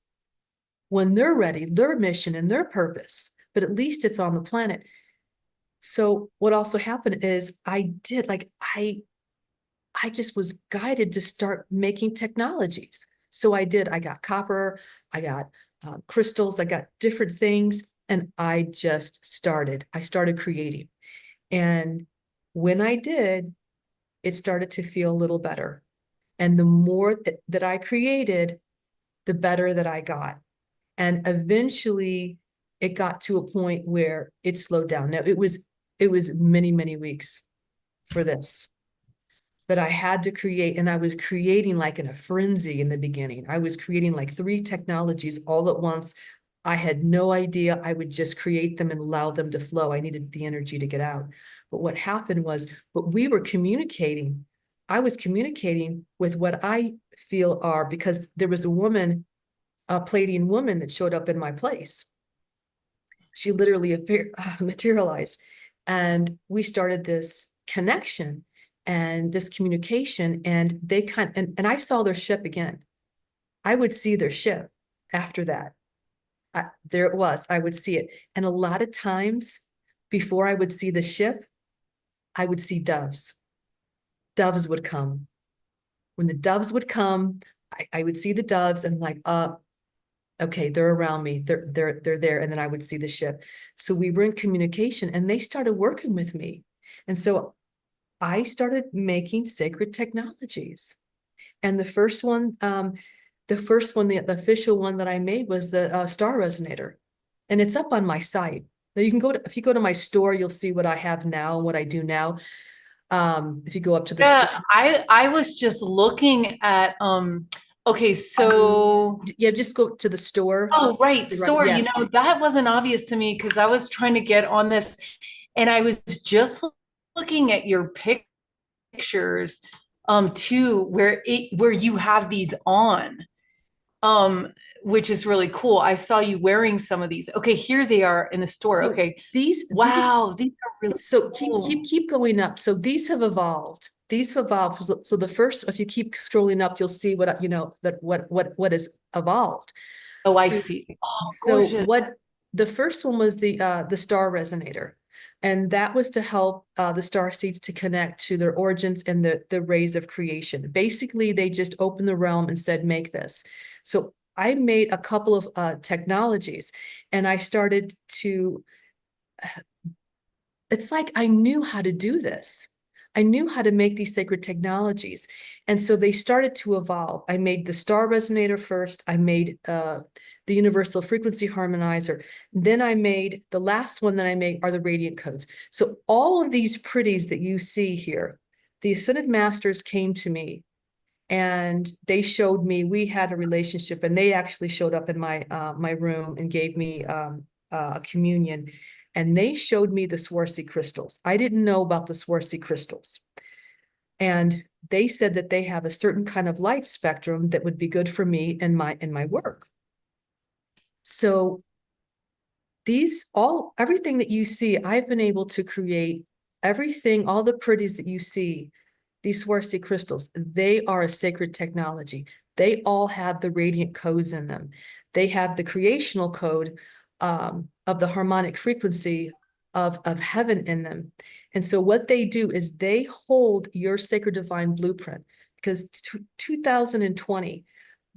when they're ready, their mission and their purpose, but at least it's on the planet. So what also happened is I just was guided to start making technologies. So I got copper, I got crystals, I got different things, and I started creating. And when I did, it started to feel a little better. And the more that I created, the better that I got. And eventually it got to a point where it slowed down. Now it was many, many weeks for this, but I had to create, and I was creating like in a frenzy in the beginning. I was creating like 3 technologies all at once. I had no idea. I would just create them and allow them to flow. I needed the energy to get out. But what happened was, we were communicating. I was communicating with what I feel are, because there was a woman, a Pleiadian woman that showed up in my place. She literally materialized, and we started this connection and this communication, and they and I saw their ship again. I would see their ship after that. There it was. I would see it. And a lot of times before I would see the ship, I would see doves. Doves would come. When the doves would come, I would see the doves and like, okay, they're around me. They're there. And then I would see the ship. So we were in communication, and they started working with me. And so I started making sacred technologies. And the first one, the official one that I made was the star resonator. And it's up on my site. Now you can if you go to my store, you'll see what I have now and what I do now. If you go up to the store. I was just looking at okay, so yeah, just go to the store. Oh, right, store. Yes. That wasn't obvious to me because I was trying to get on this, and I was just looking at your pictures too, where you have these on, which is really cool. I saw you wearing some of these. Okay, here they are in the store. So okay, these these are really so cool. keep going up. So these have evolved. So the first, if you keep scrolling up, you'll see what what is evolved. Oh, I see. Oh, gorgeous. So the first one was the star resonator, and that was to help the star seeds to connect to their origins and the rays of creation. Basically, they just opened the realm and said, make this. So I made a couple of technologies, and I started to, it's like I knew how to do this. I knew how to make these sacred technologies. And so they started to evolve. I made the star resonator first. I made the universal frequency harmonizer. Then I made, the last one that I made are the radiant codes. So all of these pretties that you see here, the Ascended Masters came to me and they showed me, we had a relationship, and they actually showed up in my my room and gave me a communion. And they showed me the Swarovski crystals. I didn't know about the Swarovski crystals. And they said that they have a certain kind of light spectrum that would be good for me in my work. So everything that you see, I've been able to create everything, all the pretties that you see, these Swarovski crystals, they are a sacred technology. They all have the radiant codes in them. They have the creational code of the harmonic frequency of heaven in them. And so what they do is they hold your sacred divine blueprint, because 2020,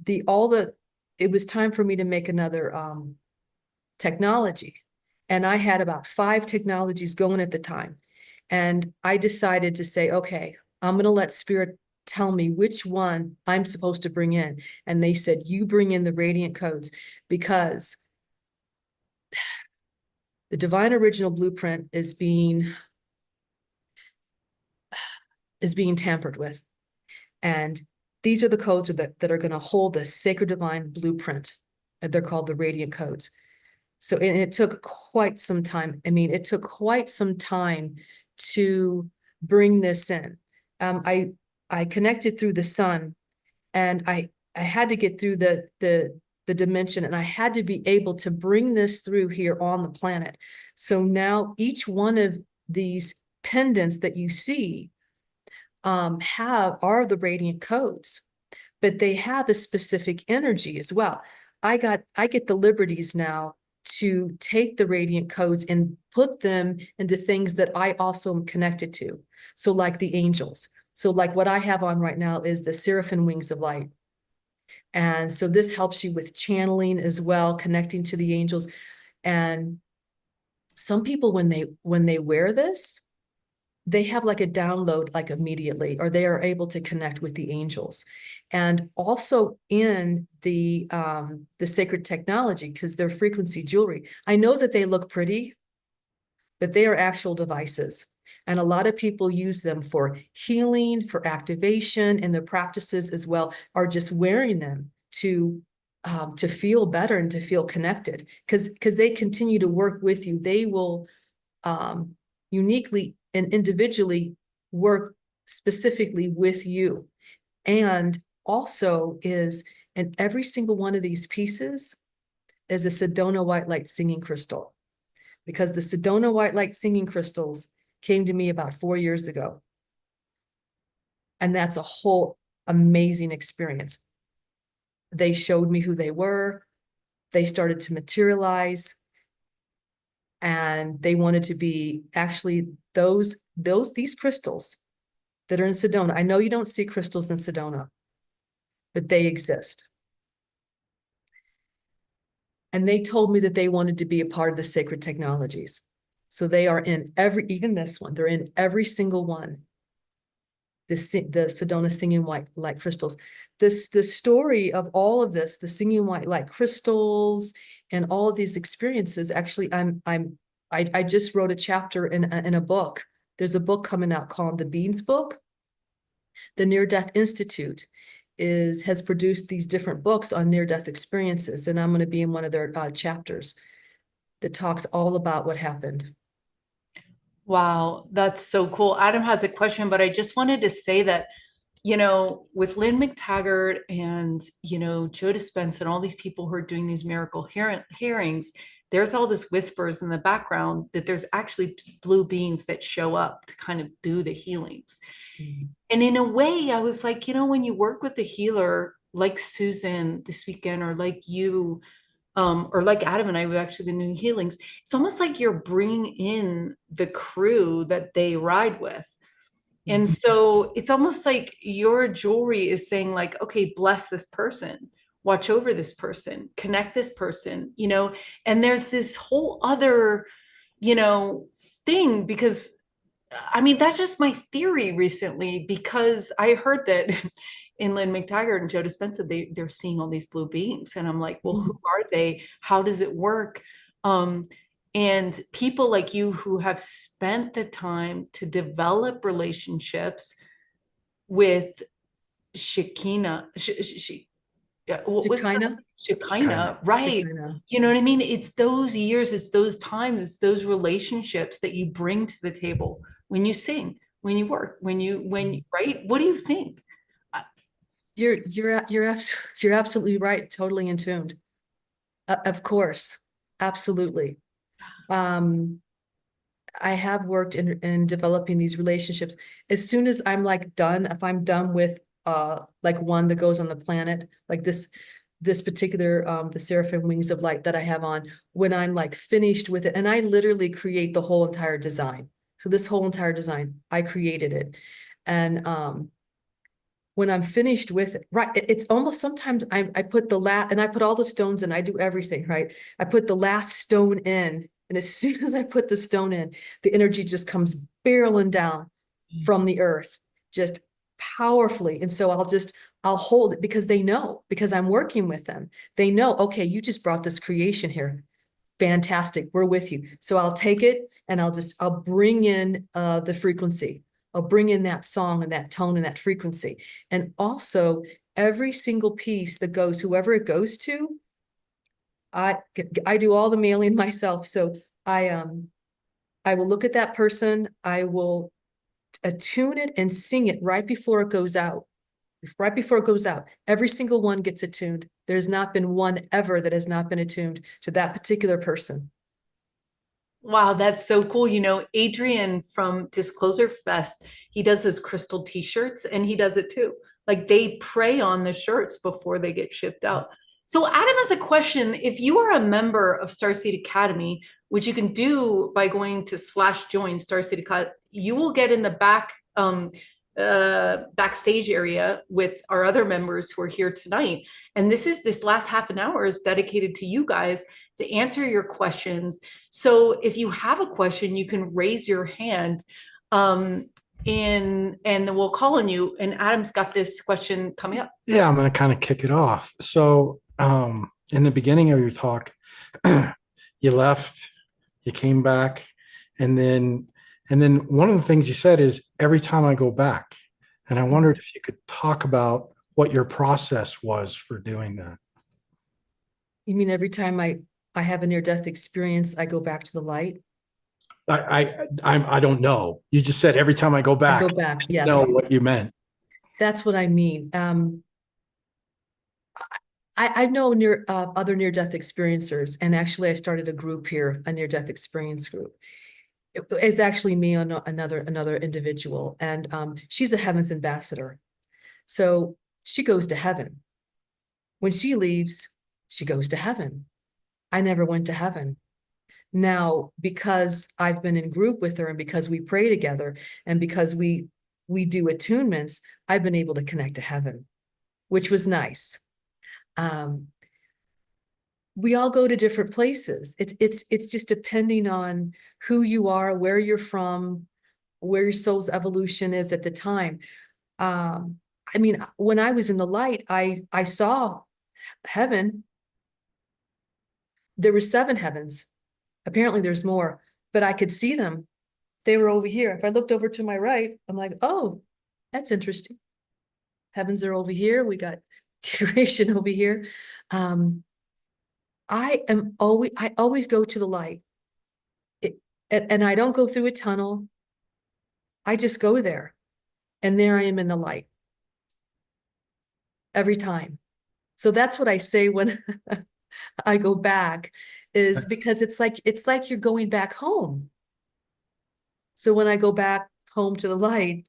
it was time for me to make another technology. And I had about 5 technologies going at the time. And I decided to say, okay, I'm going to let spirit tell me which one I'm supposed to bring in. And they said, you bring in the radiant codes, because the divine original blueprint is being tampered with. And these are the codes that are going to hold the sacred divine blueprint. They're called the radiant codes. So it took quite some time. I mean, it took quite some time to bring this in. I connected through the sun, and I had to get through the dimension, and I had to be able to bring this through here on the planet. So now each one of these pendants that you see are the radiant codes, but they have a specific energy as well. I get the liberties now to take the radiant codes and put them into things that I also am connected to. So like the angels. So like what I have on right now is the seraphim wings of light. And so this helps you with channeling as well, connecting to the angels. And some people, when they wear this, they have like a download like immediately, or they are able to connect with the angels. And also in the sacred technology, because they're frequency jewelry, I know that they look pretty, but they are actual devices. And a lot of people use them for healing, for activation, and their practices as well are just wearing them to feel better and to feel connected, because they continue to work with you. They will uniquely and individually work specifically with you. And also is in every single one of these pieces is a Sedona white light singing crystal, because the Sedona white light singing crystals came to me about 4 years ago. And that's a whole amazing experience. They showed me who they were. They started to materialize. And they wanted to be actually these crystals that are in Sedona. I know you don't see crystals in Sedona, but they exist. And they told me that they wanted to be a part of the sacred technologies. So they are in even this one, they're in every single one. The Sedona singing white light crystals. The story of all of this, the singing white light crystals and all of these experiences, actually, I just wrote a chapter in a book. There's a book coming out called The Beans Book. The Near Death Institute has produced these different books on near-death experiences, and I'm going to be in one of their chapters that talks all about what happened. Wow, that's so cool. Adam has a question, but I just wanted to say that, with Lynn McTaggart and, Joe Dispenza and all these people who are doing these miracle hearings, there's all this whispers in the background that there's actually blue beings that show up to kind of do the healings. Mm-hmm. And in a way, I was like, when you work with a healer like Susan this weekend, or like you, or like Adam and I, we've actually been doing healings. It's almost like you're bringing in the crew that they ride with. And so it's almost like your jewelry is saying like, okay, bless this person, watch over this person, connect this person, and there's this whole other, thing, because I mean, that's just my theory recently, because I heard that in Lynn McTaggart and Joe Dispenza, they're seeing all these blue beings. And I'm like, well, who are they? How does it work? And people like you who have spent the time to develop relationships with Shekina, Shekina, right? Shekina. You know what I mean? It's those years, it's those times, it's those relationships that you bring to the table when you sing, when you work, when right? What do you think? You're absolutely right. Totally in tuned. Of course, absolutely. I have worked in developing these relationships. As soon as I'm like done, if I'm done with like one that goes on the planet, like this particular the Seraphim Wings of Light that I have on, when I'm like finished with it, and I literally create the whole entire design. So this whole entire design, I created it. And when I'm finished with it, right, it's almost sometimes I put the last, and I put all the stones in, I do everything, right? I put the last stone in, and as soon as I put the stone in, the energy just comes barreling down from the earth, just powerfully. And so I'll hold it because they know, because I'm working with them. They know, okay, you just brought this creation here. Fantastic, we're with you. So I'll take it and I'll bring in the frequency. I'll bring in that song and that tone and that frequency. And also every single piece that goes, whoever it goes to, I do all the mailing myself. So I will look at that person, I will attune it and sing it right before it goes out. Right before it goes out, every single one gets attuned. There's not been one ever that has not been attuned to that particular person. Wow, that's so cool. You know, Adrian from Disclosure Fest, he does those crystal t-shirts and he does it too. Like they pray on the shirts before they get shipped out. So Adam has a question. If you are a member of Starseed Academy, which you can do by going to /join Starseed Academy, you will get in the backstage area with our other members who are here tonight. And this last half an hour is dedicated to you guys to answer your questions. So if you have a question, you can raise your hand and then we'll call on you. And Adam's got this question coming up. Yeah, I'm going to kind of kick it off. So in the beginning of your talk, you left, you came back, and then one of the things you said is every time I go back. And I wondered if you could talk about what your process was for doing that. You mean every time I have a near-death experience, I go back to the light? I don't know. You just said every time I go back. I go back, yes. Know what you meant. That's what I mean. I know other near-death experiencers, and actually I started a group here, a near-death experience group. It's actually me and another individual, and she's a heaven's ambassador. So she goes to heaven. When she leaves, she goes to heaven. I never went to heaven. Now, because I've been in group with her and because we pray together and because we do attunements, I've been able to connect to heaven, which was nice. We all go to different places. It's just depending on who you are, where you're from, where your soul's evolution is at the time. I mean, when I was in the light, I saw heaven. There were 7 heavens. Apparently there's more, but I could see them. They were over here. If I looked over to my right, I'm like, oh, that's interesting. Heavens are over here. We got creation over here. I always go to the light. And I don't go through a tunnel. I just go there. And there I am in the light. Every time. So that's what I say when I go back, is because it's like you're going back home. So when I go back home to the light,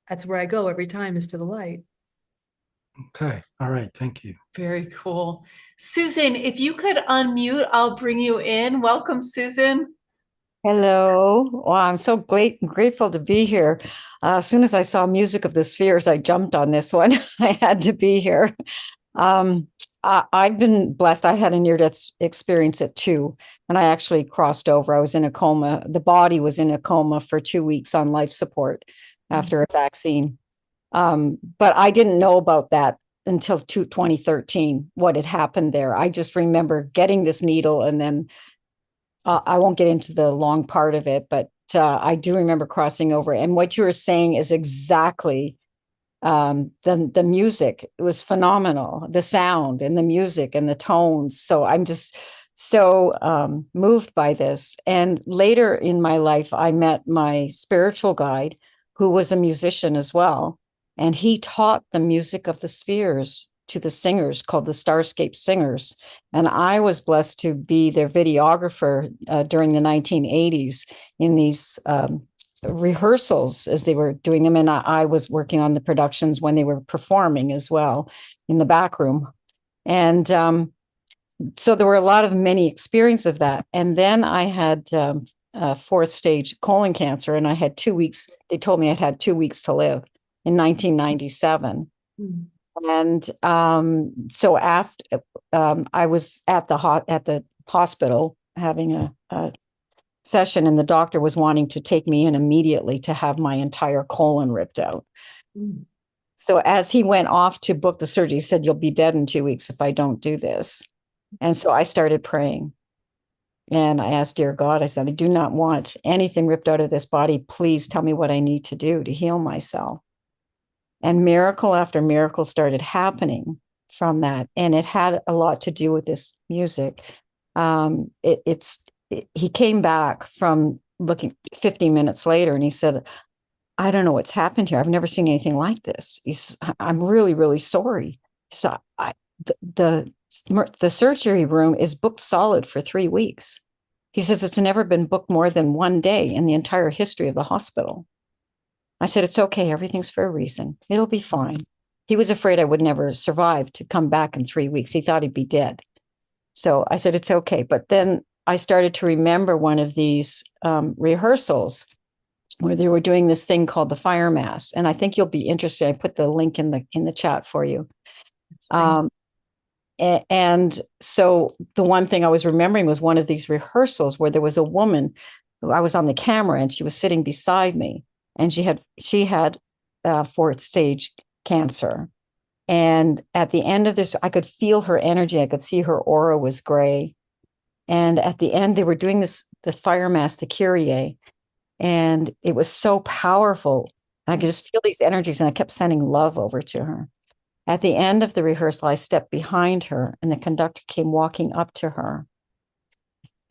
that's where I go every time, is to the light. Okay. All right. Thank you. Very cool. Susan, if you could unmute, I'll bring you in. Welcome, Susan. Hello. Well, I'm so grateful to be here. As soon as I saw Music of the Spheres, I jumped on this one. I had to be here. I've been blessed. I had a near-death experience at 2, and I actually crossed over. I was in a coma. The body was in a coma for 2 weeks on life support after a vaccine. But I didn't know about that until 2013, what had happened there. I just remember getting this needle, and then I won't get into the long part of it, but I do remember crossing over. And what you were saying is exactly the music. It was phenomenal, the sound and the music and the tones. So I'm just so moved by this. And later in my life, I met my spiritual guide, who was a musician as well. And he taught the music of the spheres to the singers called the Starscape Singers. And I was blessed to be their videographer during the 1980s in these rehearsals as they were doing them. And I was working on the productions when they were performing as well in the back room. And so there were a lot of many experiences of that. And then I had fourth stage colon cancer, and I had 2 weeks. They told me I had 2 weeks to live in 1997. Mm. And so after I was at the hospital having a session, and the doctor was wanting to take me in immediately to have my entire colon ripped out. Mm. So as he went off to book the surgery, he said, "You'll be dead in 2 weeks if I don't do this." And so I started praying. And I asked, "Dear God," I said, "I do not want anything ripped out of this body. Please tell me what I need to do to heal myself." And miracle after miracle started happening from that. And it had a lot to do with this music. He came back from looking 15 minutes later, and he said, "I don't know what's happened here. I've never seen anything like this." "I'm really, really sorry." So the surgery room is booked solid for 3 weeks. He says it's never been booked more than one day in the entire history of the hospital. I said, "It's okay. Everything's for a reason. It'll be fine." He was afraid I would never survive to come back in 3 weeks. He thought he'd be dead. So I said, "It's okay." But then I started to remember one of these rehearsals where they were doing this thing called the fire mass. And I think you'll be interested. I put the link in the chat for you. And so the one thing I was remembering was one of these rehearsals where there was a woman who I was on the camera, and she was sitting beside me, and she had fourth stage cancer. And at the end of this, I could feel her energy. I could see her aura was gray. And at the end, they were doing the fire mass, the Kyrie, and it was so powerful. I could just feel these energies, and I kept sending love over to her. At the end of the rehearsal, I stepped behind her, and the conductor came walking up to her.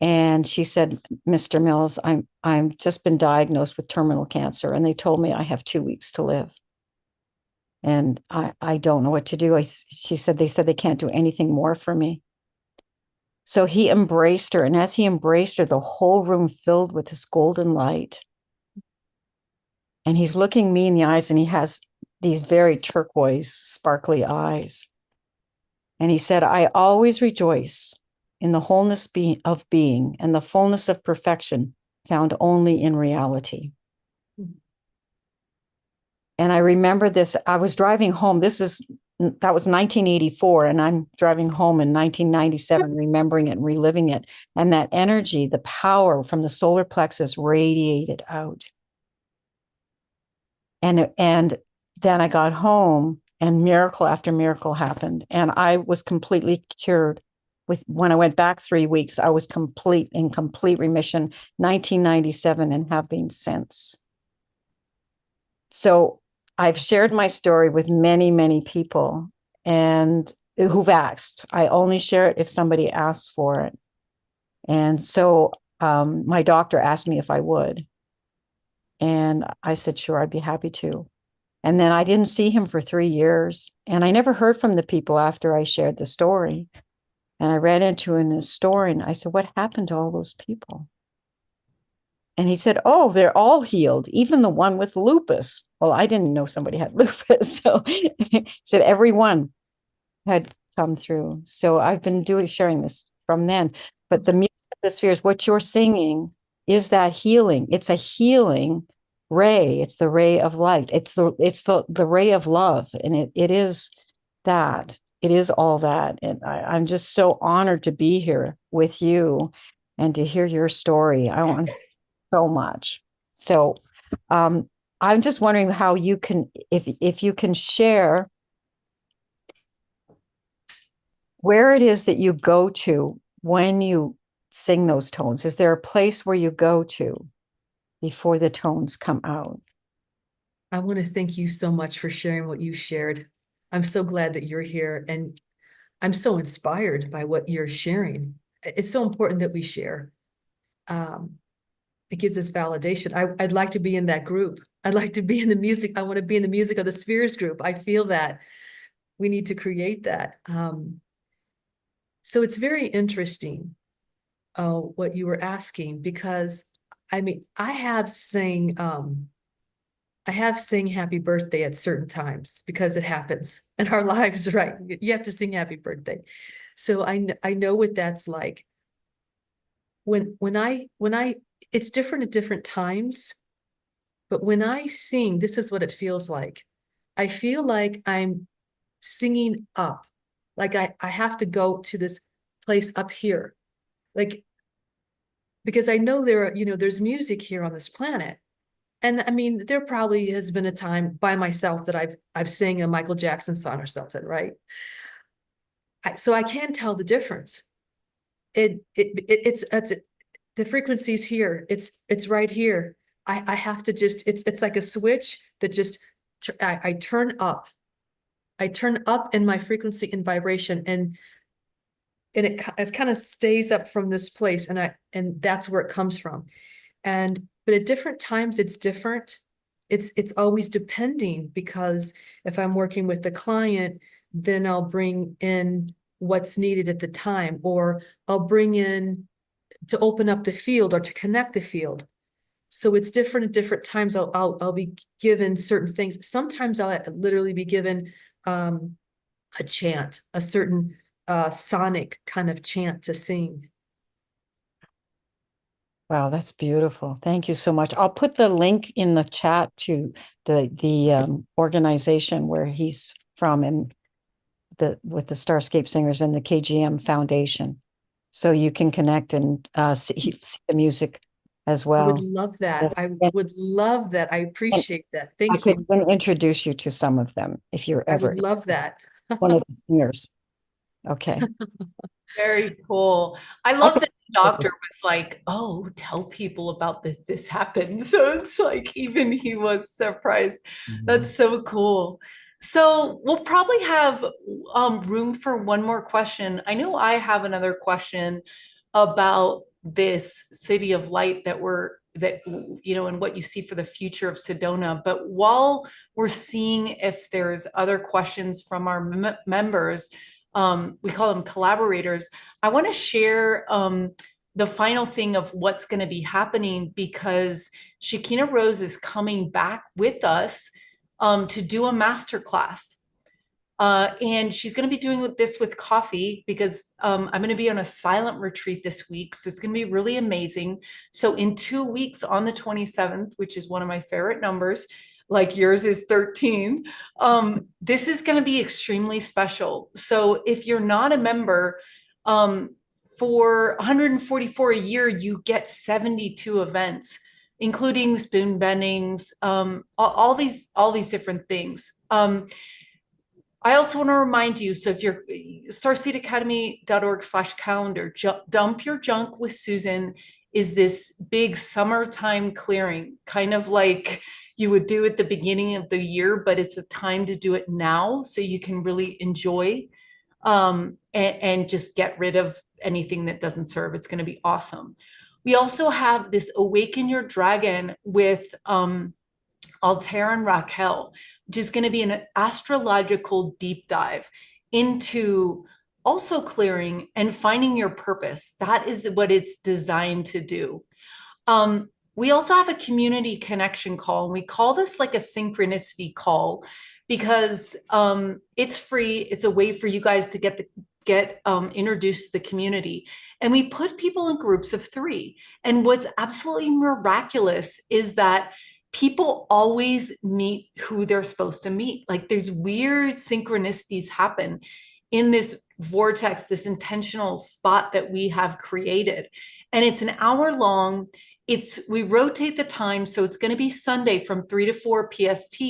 And she said, "Mr. Mills, I'm just been diagnosed with terminal cancer, and they told me I have 2 weeks to live. And I don't know what to do." She said, "They said they can't do anything more for me." So he embraced her, and as he embraced her, the whole room filled with this golden light. And he's looking me in the eyes, and he has these very turquoise, sparkly eyes. And he said, "I always rejoice in the wholeness of being and the fullness of perfection found only in reality." And I remember this. I was driving home. That was 1984, and I'm driving home in 1997, remembering it and reliving it. And that energy, the power from the solar plexus radiated out. And then I got home, and miracle after miracle happened. And I was completely cured. When I went back 3 weeks, I was in complete remission, 1997, and have been since. So I've shared my story with many, many people and who've asked. I only share it if somebody asks for it. And so my doctor asked me if I would. And I said, sure, I'd be happy to. And then I didn't see him for 3 years. And I never heard from the people after I shared the story. And I ran into in his store, and I said, "What happened to all those people?" And he said, "Oh, they're all healed, even the one with lupus." Well, I didn't know somebody had lupus. So he said everyone had come through. So I've been sharing this from then. But the music of the spheres, what you're singing is that healing. It's a healing ray. It's the ray of light. It's the ray of love. And it is that. It is all that. And I'm just so honored to be here with you and to hear your story. I want so much. So I'm just wondering how you can, if you can share where it is that you go to when you sing those tones. Is there a place where you go to before the tones come out? I want to thank you so much for sharing what you shared. I'm so glad that you're here, and I'm so inspired by what you're sharing. It's so important that we share. It gives us validation. I'd like to be in that group. I'd like to be in the music. I want to be in the music of the spheres group. I feel that We need to create that. So it's very interesting, what you were asking, because I mean, I have sang happy birthday at certain times because it happens in our lives, right? You have to sing happy birthday. So I know what that's like. When I it's different at different times, but when I sing, this is what it feels like. I feel like I'm singing up. Like I have to go to this place up here. Like, because I know there's music here on this planet. And I mean, there probably has been a time by myself that I've sang a Michael Jackson song or something, right? So I can tell the difference. It's the frequency's here. It's right here. I have to just, it's like a switch that just, I turn up. I turn up in my frequency and vibration, and it kind of stays up from this place, and that's where it comes from. But at different times it's different. It's always depending, because if I'm working with the client, then I'll bring in what's needed at the time, or I'll bring in to open up the field or to connect the field. So it's different at different times. I'll be given certain things. Sometimes I'll literally be given a chant, a certain sonic kind of chant to sing. Wow, that's beautiful. Thank you so much. I'll put the link in the chat to the organization where he's from, and with the Starscape Singers and the KGM Foundation, so you can connect and see the music as I well. would love that. I And would love that. I appreciate that. Thank I could you. even introduce you to some of them if you're I ever would love that. one of the singers. Okay. Very cool. I love that the doctor was like, "Oh, tell people about this. This happened." So it's like even he was surprised. That's so cool. So we'll probably have room for one more question. I know I have another question about this city of light and what you see for the future of Sedona. But while we're seeing if there's other questions from our members, we call them collaborators, I want to share the final thing of what's going to be happening, because Shekina Rose is coming back with us to do a masterclass. And she's going to be doing this with coffee, because I'm going to be on a silent retreat this week. So it's going to be really amazing. So in 2 weeks, on the 27th, which is one of my favorite numbers, like yours is 13, this is going to be extremely special. So if you're not a member, for 144 a year, you get 72 events, including spoon bendings, all these different things. I also want to remind you, so if you're starseedacademy.org/calendar, dump your junk with Susan is this big summertime clearing, kind of like you would do at the beginning of the year, but it's a time to do it now so you can really enjoy and just get rid of anything that doesn't serve. It's going to be awesome. We also have this Awaken Your Dragon with Altair and Raquel, which is going to be an astrological deep dive into also clearing and finding your purpose. That is what it's designed to do. We also have a community connection call, and we call this like a synchronicity call, because it's free. It's a way for you guys to get introduced to the community. And we put people in groups of 3. And what's absolutely miraculous is that people always meet who they're supposed to meet. Like, there's weird synchronicities happen in this vortex, this intentional spot that we have created. And it's an hour long. We rotate the time. So it's going to be Sunday from 3 to 4 PST.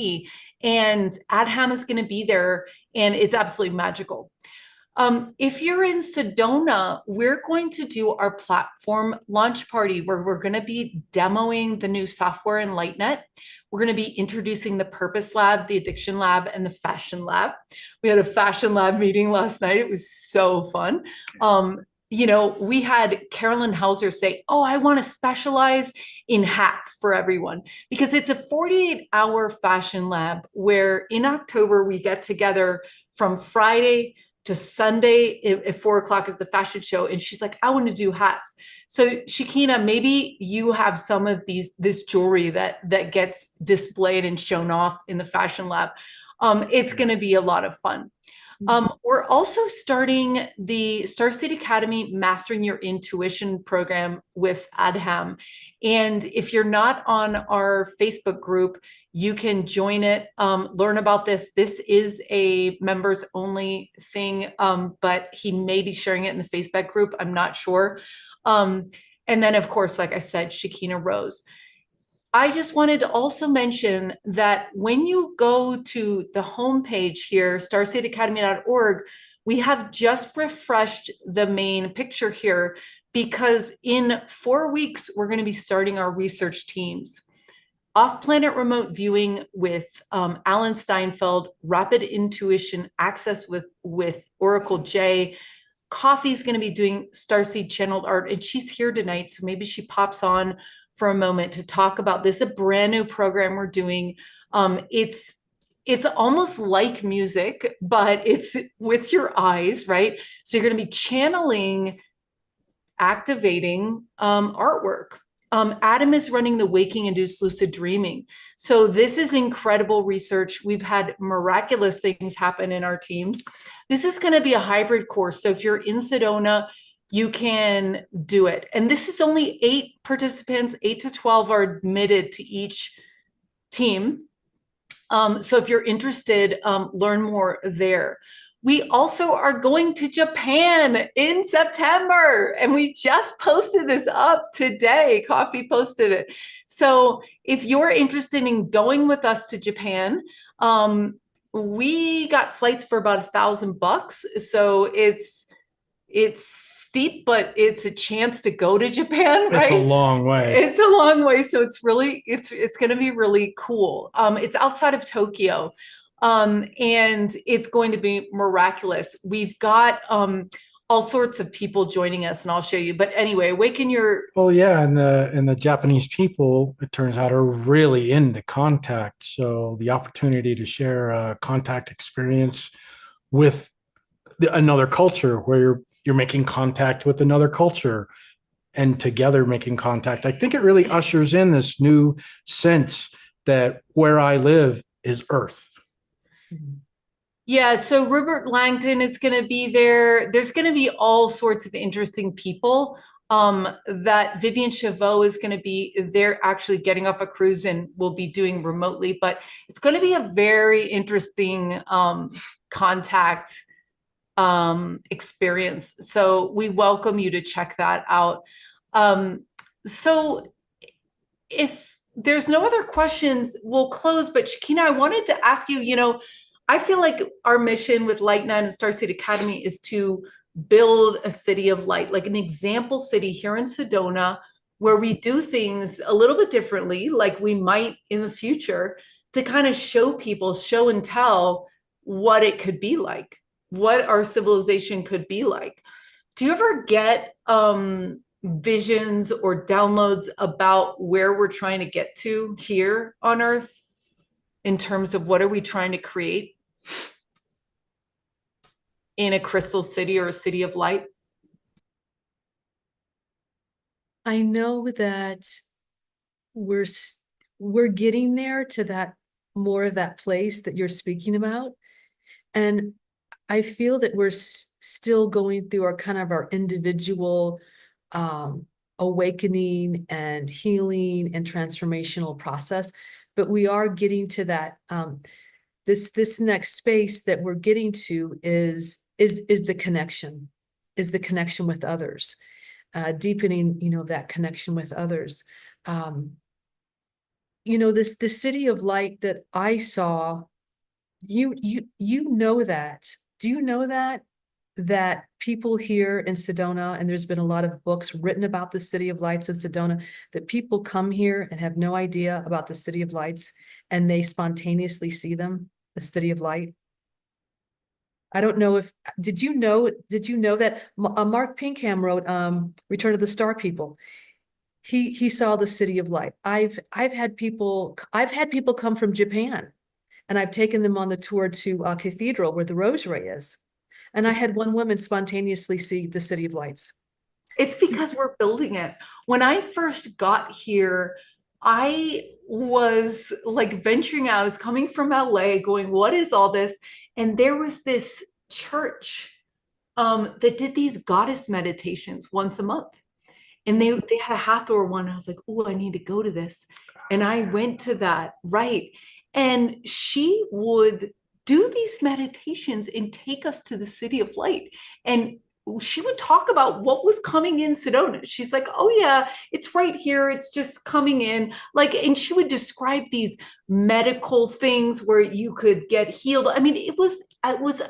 And Adham is going to be there, and it's absolutely magical. If you're in Sedona, we're going to do our platform launch party, where we're going to be demoing the new software in LightNet. We're going to be introducing the Purpose Lab, the Addiction Lab, and the Fashion Lab. We had a Fashion Lab meeting last night. It was so fun. We had Carolyn Hauser say, "Oh, I want to specialize in hats for everyone," because it's a 48-hour fashion lab where in October we get together from Friday to Sunday at 4 o'clock is the fashion show. And she's like, I want to do hats. So Shekina, maybe you have some of this jewelry that gets displayed and shown off in the fashion lab. It's going to be a lot of fun. We're also starting the Starseed Academy Mastering Your Intuition program with Adham. And if you're not on our Facebook group, you can join it, learn about this. This is a members only thing, but he may be sharing it in the Facebook group. I'm not sure. And then, of course, like I said, Shekina Rose. I just wanted to also mention that when you go to the homepage here, starseedacademy.org, we have just refreshed the main picture here because in 4 weeks, we're going to be starting our research teams. Off-planet remote viewing with Alan Steinfeld, rapid intuition access with Oracle J. Coffee's going to be doing Starseed channeled art, and she's here tonight, so maybe she pops on for a moment to talk about this. A brand new program we're doing. It's almost like music, but it's with your eyes, right? So you're going to be channeling, activating artwork. Adam is running the Waking Induced Lucid Dreaming. So this is incredible research. We've had miraculous things happen in our teams. This is going to be a hybrid course. So if you're in Sedona, you can do it. And this is only 8 participants, 8 to 12 are admitted to each team. So if you're interested, learn more there. We also are going to Japan in September, and we just posted this up today. Coffee posted it. So if you're interested in going with us to Japan, we got flights for about $1,000. So it's steep, but it's a chance to go to Japan, right? It's a long way. It's a long way. So it's going to be really cool. It's outside of Tokyo. And it's going to be miraculous. We've got all sorts of people joining us, and I'll show you. But anyway, awaken your. Oh yeah, and the Japanese people, it turns out, are really into contact. So the opportunity to share a contact experience with another culture, where you're making contact with another culture, and together making contact. I think it really ushers in this new sense that where I live is Earth. Yeah, so Rupert Langdon is going to be there. There's going to be all sorts of interesting people. That Vivian Chavot is going to be there, actually getting off a cruise, and will be doing remotely. But it's going to be a very interesting contact experience. So we welcome you to check that out. So if there's no other questions, we'll close. But Shekina, I wanted to ask you, I feel like our mission with Light 9 and Starseed Academy is to build a city of light, like an example city here in Sedona, where we do things a little bit differently, like we might in the future, to kind of show people, show and tell what it could be like, what our civilization could be like. Do you ever get visions or downloads about where we're trying to get to here on Earth in terms of what are we trying to create in a crystal city or a city of light? I know that we're getting there to that, more of that place that you're speaking about. And I feel that we're still going through our individual awakening and healing and transformational process, but we are getting to that. This next space that we're getting to is the connection, with others, deepening, that connection with others. This city of light that I saw, you know that. Do you know that people here in Sedona, and there's been a lot of books written about the City of Lights in Sedona, that people come here and have no idea about the City of Lights, and they spontaneously see them, the City of Light? I don't know if, did you know that Mark Pinkham wrote Return of the Star People? He saw the City of Light. I've had people come from Japan And I've taken them on the tour to Cathedral where the Rosary is. And I had one woman spontaneously see the City of Lights. It's because we're building it. When I first got here, I was like venturing out. I was coming from LA going, what is all this? And there was this church that did these goddess meditations once a month. And they had a Hathor one. I was like, oh, I need to go to this. And I went to that, right. And she would do these meditations and take us to the City of Light. And she would talk about what was coming in Sedona. She's like, oh yeah, it's right here. It's just coming in. Like, and she would describe these medical things where you could get healed. I mean, it was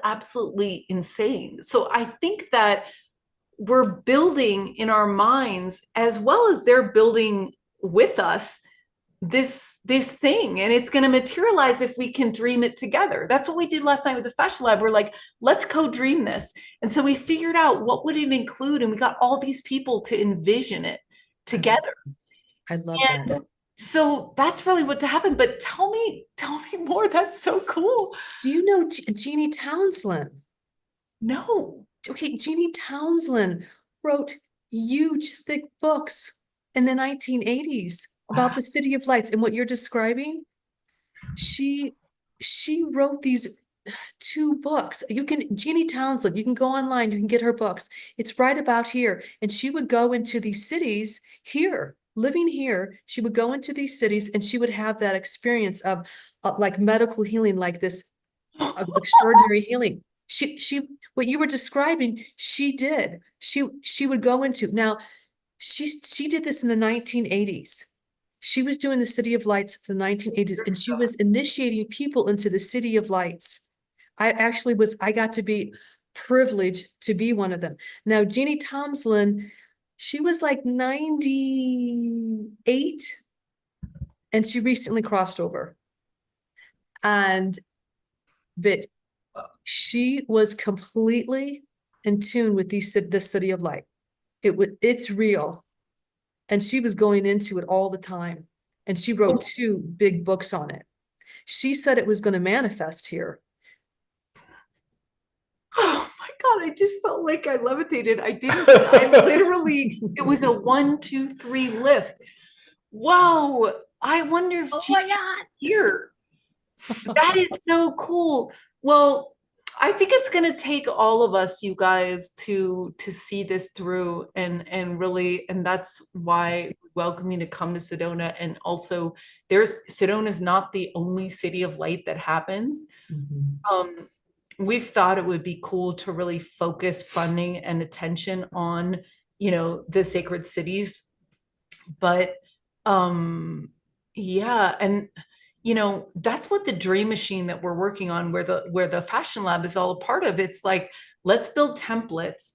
absolutely insane. So I think that we're building in our minds, as well as they're building with us, this thing, and it's going to materialize if we can dream it together. That's what we did last night with the Fashion Lab. We're like, let's co-dream this. And so we figured out what would it include, and we got all these people to envision it together. I love and that. So that's really what to happen. But tell me more. That's so cool. Do you know Jeannie Townsend? No. Okay, Jeannie Townsend wrote huge, thick books in the 1980s about the City of Lights. And what you're describing, she wrote these 2 books. Jeannie Townsend, you can go online, you can get her books. It's right about here. And she would go into these cities here, living here. She would go into these cities and she would have that experience of like medical healing, like this extraordinary healing. She what you were describing, she did. She would go into, now she did this in the 1980s. She was doing the City of Lights in the 1980s, and she was initiating people into the City of Lights. I got to be privileged to be one of them. Now, Jeannie Townsend, she was like 98, and she recently crossed over. But she was completely in tune with the City of Light. It's real. And she was going into it all the time. And she wrote 2 big books on it. She said it was going to manifest here. Oh my God, I just felt like I levitated. I literally, it was a 1, 2, 3 lift. Wow. I wonder if my God. Here. That is so cool. Well, I think it's going to take all of us, you guys, to see this through, and really, and that's why we welcome you to come to Sedona. And also, Sedona is not the only City of Light that happens. Mm-hmm. We've thought it would be cool to really focus funding and attention on, the sacred cities. But yeah, and that's what the dream machine that we're working on, where the Fashion Lab is all a part of. It's like, let's build templates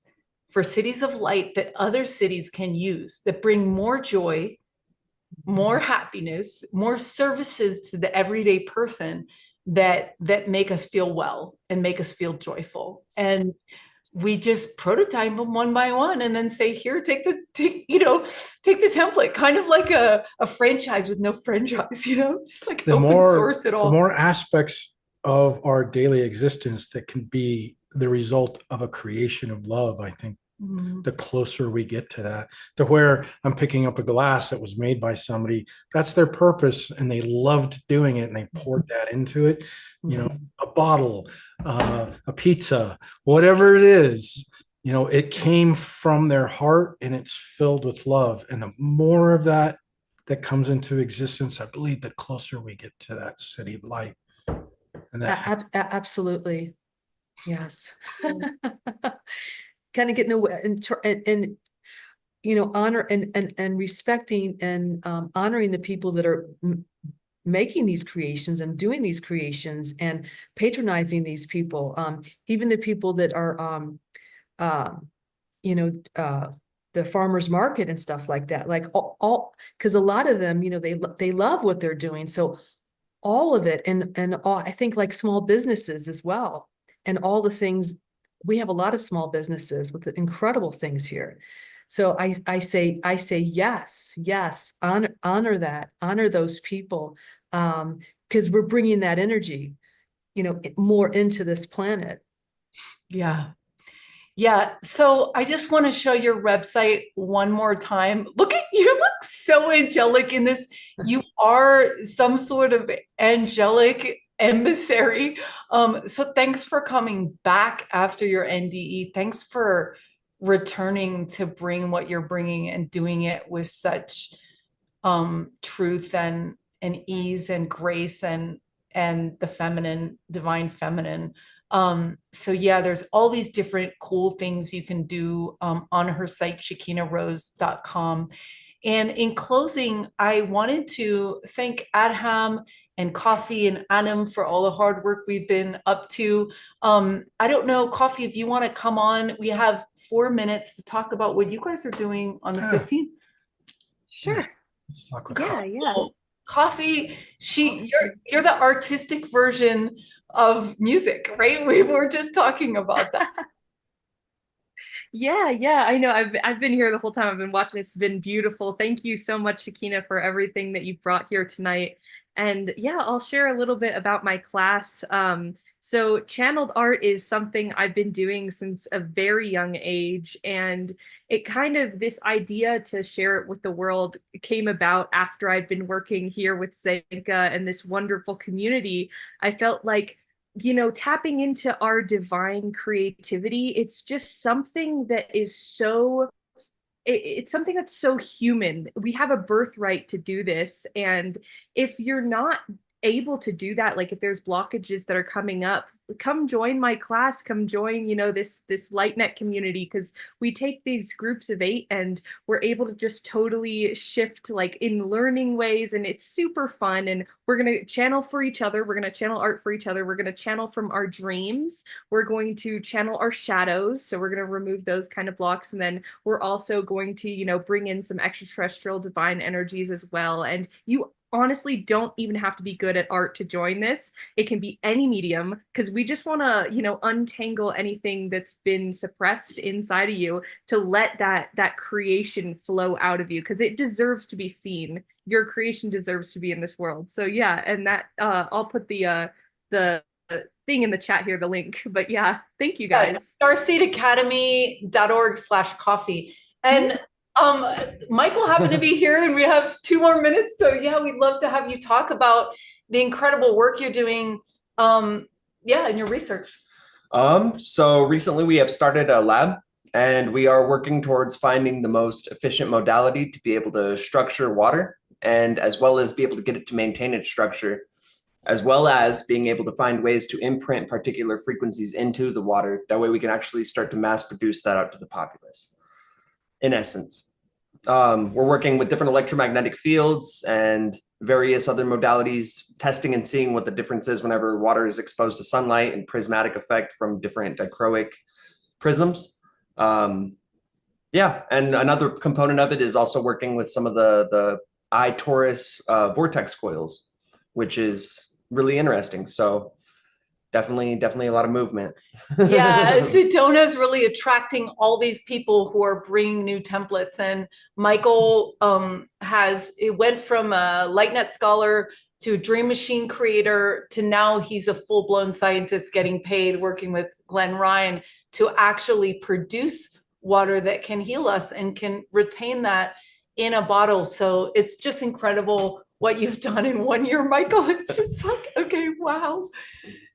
for cities of light that other cities can use, that bring more joy, more happiness, more services to the everyday person, that make us feel well and make us feel joyful. And we just prototype them one by one and then say, here, take the template, kind of like a franchise with no franchise, just like open source it all. The more aspects of our daily existence that can be the result of a creation of love, I think the closer we get to that, to where I'm picking up a glass that was made by somebody, that's their purpose, and they loved doing it, and they poured that into it. A bottle, a pizza, whatever it is, it came from their heart, and it's filled with love. And the more of that comes into existence, I believe the closer we get to that City of Light. And that Absolutely. Yes. Kind of getting away and honor and respecting and honoring the people that are making these creations and doing these creations, and patronizing these people, even the people that are the farmers market and stuff like that, like all because a lot of them, they love what they're doing, so all of it, and all, I think, like small businesses as well, and all the things. We have a lot of small businesses with incredible things here. So I say yes, honor that, honor those people, because we're bringing that energy, more into this planet. Yeah. Yeah. So I just want to show your website one more time. Look at you, look so angelic in this. You are some sort of angelic emissary. So thanks for coming back after your NDE. Thanks for returning to bring what you're bringing and doing it with such truth and ease and grace and the feminine, divine feminine. So yeah, there's all these different cool things you can do on her site, shekinarose.com. And in closing, I wanted to thank Adham and Coffee and Anam for all the hard work we've been up to. I don't know, Coffee, if you want to come on, we have 4 minutes to talk about what you guys are doing on the 15th. Sure. Let's talk with Yeah. Coffee, you're the artistic version of music, right? We were just talking about that. Yeah, I know. I've been here the whole time. I've been watching. It's been beautiful. Thank you so much, Shekina, for everything that you've brought here tonight. And yeah, I'll share a little bit about my class. So channeled art is something I've been doing since a very young age. And it kind of, this idea to share it with the world came about after I'd been working here with Zenka and this wonderful community. I felt like, tapping into our divine creativity, it's just something that is so, it's something that's so human. We have a birthright to do this. And if you're not able to do that, like if there's blockages that are coming up, come join my class, come join, this LightNet community, because we take these groups of 8 and we're able to just totally shift like in learning ways, and it's super fun. And we're going to channel for each other. We're going to channel art for each other. We're going to channel from our dreams. We're going to channel our shadows. So we're going to remove those kind of blocks. And then we're also going to, bring in some extraterrestrial divine energies as well. And you honestly don't even have to be good at art to join this. It can be any medium, because we just want to, untangle anything that's been suppressed inside of you to let that creation flow out of you, because it deserves to be seen. Your creation deserves to be in this world. So yeah, and that I'll put the thing in the chat here, the link. But yeah, thank you guys. starseedacademy.org/coffee. And Michael happened to be here, and we have 2 more minutes. So yeah, we'd love to have you talk about the incredible work you're doing, in your research. So recently we have started a lab, and we are working towards finding the most efficient modality to be able to structure water, and as well as be able to get it to maintain its structure, as well as being able to find ways to imprint particular frequencies into the water. That way we can actually start to mass produce that out to the populace. In essence, we're working with different electromagnetic fields and various other modalities, testing and seeing what the difference is whenever water is exposed to sunlight and prismatic effect from different dichroic prisms. And another component of it is also working with some of the I-Taurus vortex coils, which is really interesting. So definitely a lot of movement. Yeah, Sedona is really attracting all these people who are bringing new templates. And Michael it went from a LightNet scholar to a dream machine creator to now he's a full-blown scientist getting paid, working with Glenn Ryan to actually produce water that can heal us and can retain that in a bottle. So it's just incredible what you've done in 1 year, Michael. It's just like, okay, wow.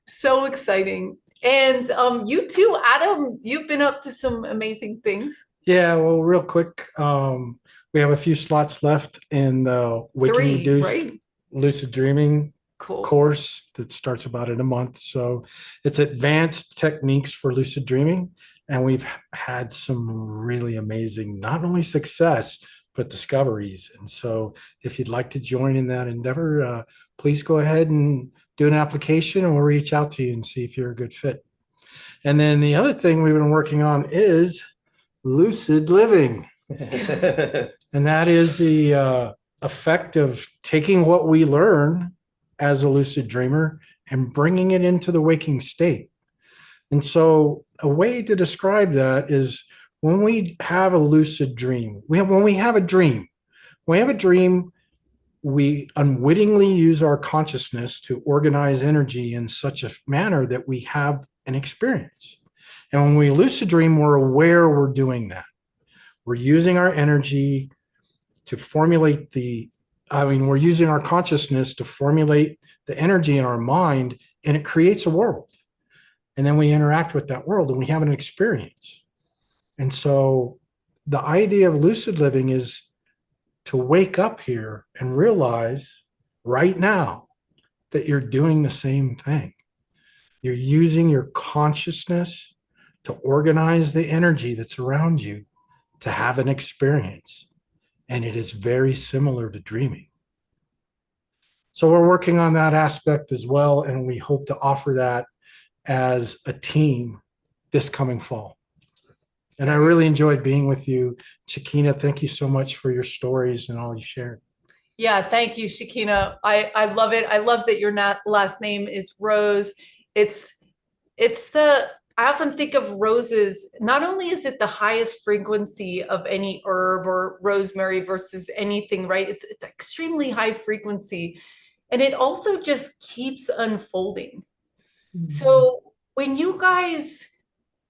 So exciting. And you too, Adam, you've been up to some amazing things. Yeah, well, real quick, we have a few slots left in the Waking Reduced Lucid Dreaming course that starts about in a month. So it's advanced techniques for lucid dreaming. And we've had some really amazing, not only success, but discoveries. And so if you'd like to join in that endeavor, please go ahead and do an application, and we'll reach out to you and see if you're a good fit. And then the other thing we've been working on is lucid living. And that is the effect of taking what we learn as a lucid dreamer and bringing it into the waking state. And so a way to describe that is when we have a lucid dream, when we have a dream, we unwittingly use our consciousness to organize energy in such a manner that we have an experience. And when we lucid dream, we're aware we're doing that. We're using our energy to formulate we're using our consciousness to formulate the energy in our mind, and it creates a world. And then we interact with that world and we have an experience. And so the idea of lucid living is to wake up here and realize right now that you're doing the same thing. You're using your consciousness to organize the energy that's around you to have an experience. And it is very similar to dreaming. So we're working on that aspect as well, and we hope to offer that as a team this coming fall. And I really enjoyed being with you. Shekina, thank you so much for your stories and all you shared. Yeah, thank you, Shekina. I love it. I love that your last name is Rose. I often think of roses, not only is it the highest frequency of any herb or rosemary versus anything, right? It's extremely high frequency. And it also just keeps unfolding. Mhm. So when you guys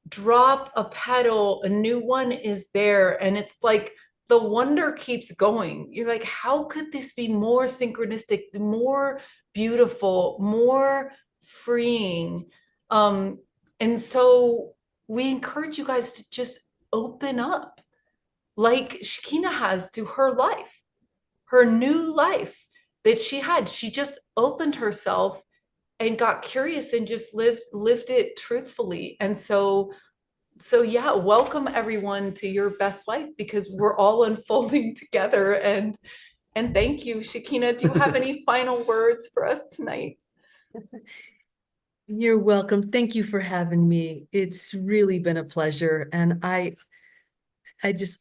drop a petal, a new one is there, and it's like the wonder keeps going. You're like, how could this be more synchronistic, more beautiful, more freeing? And so we encourage you guys to just open up like Shekina has to her life, her new life that she had. She just opened herself and got curious and just lived it truthfully. And so yeah, welcome everyone to your best life, because we're all unfolding together. And thank you, Shekina. Do you have any final words for us tonight? You're welcome. Thank you for having me. It's really been a pleasure. And I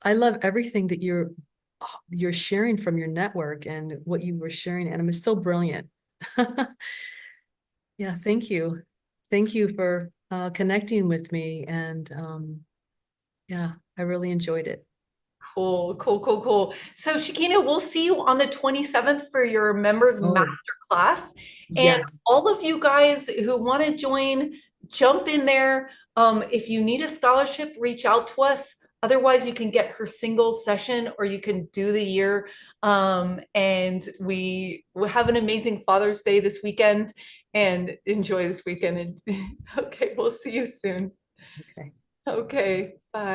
love everything that you're sharing from your network and what you were sharing. And it was so brilliant. Yeah, thank you. Thank you for connecting with me. And yeah, I really enjoyed it. Cool. So Shekina, we'll see you on the 27th for your members master class. And Yes. all of you guys who want to join, jump in there. If you need a scholarship, reach out to us. Otherwise, you can get her single session or you can do the year. And we have an amazing Father's Day this weekend, and enjoy this weekend. And okay, we'll see you soon. Okay. Okay, bye.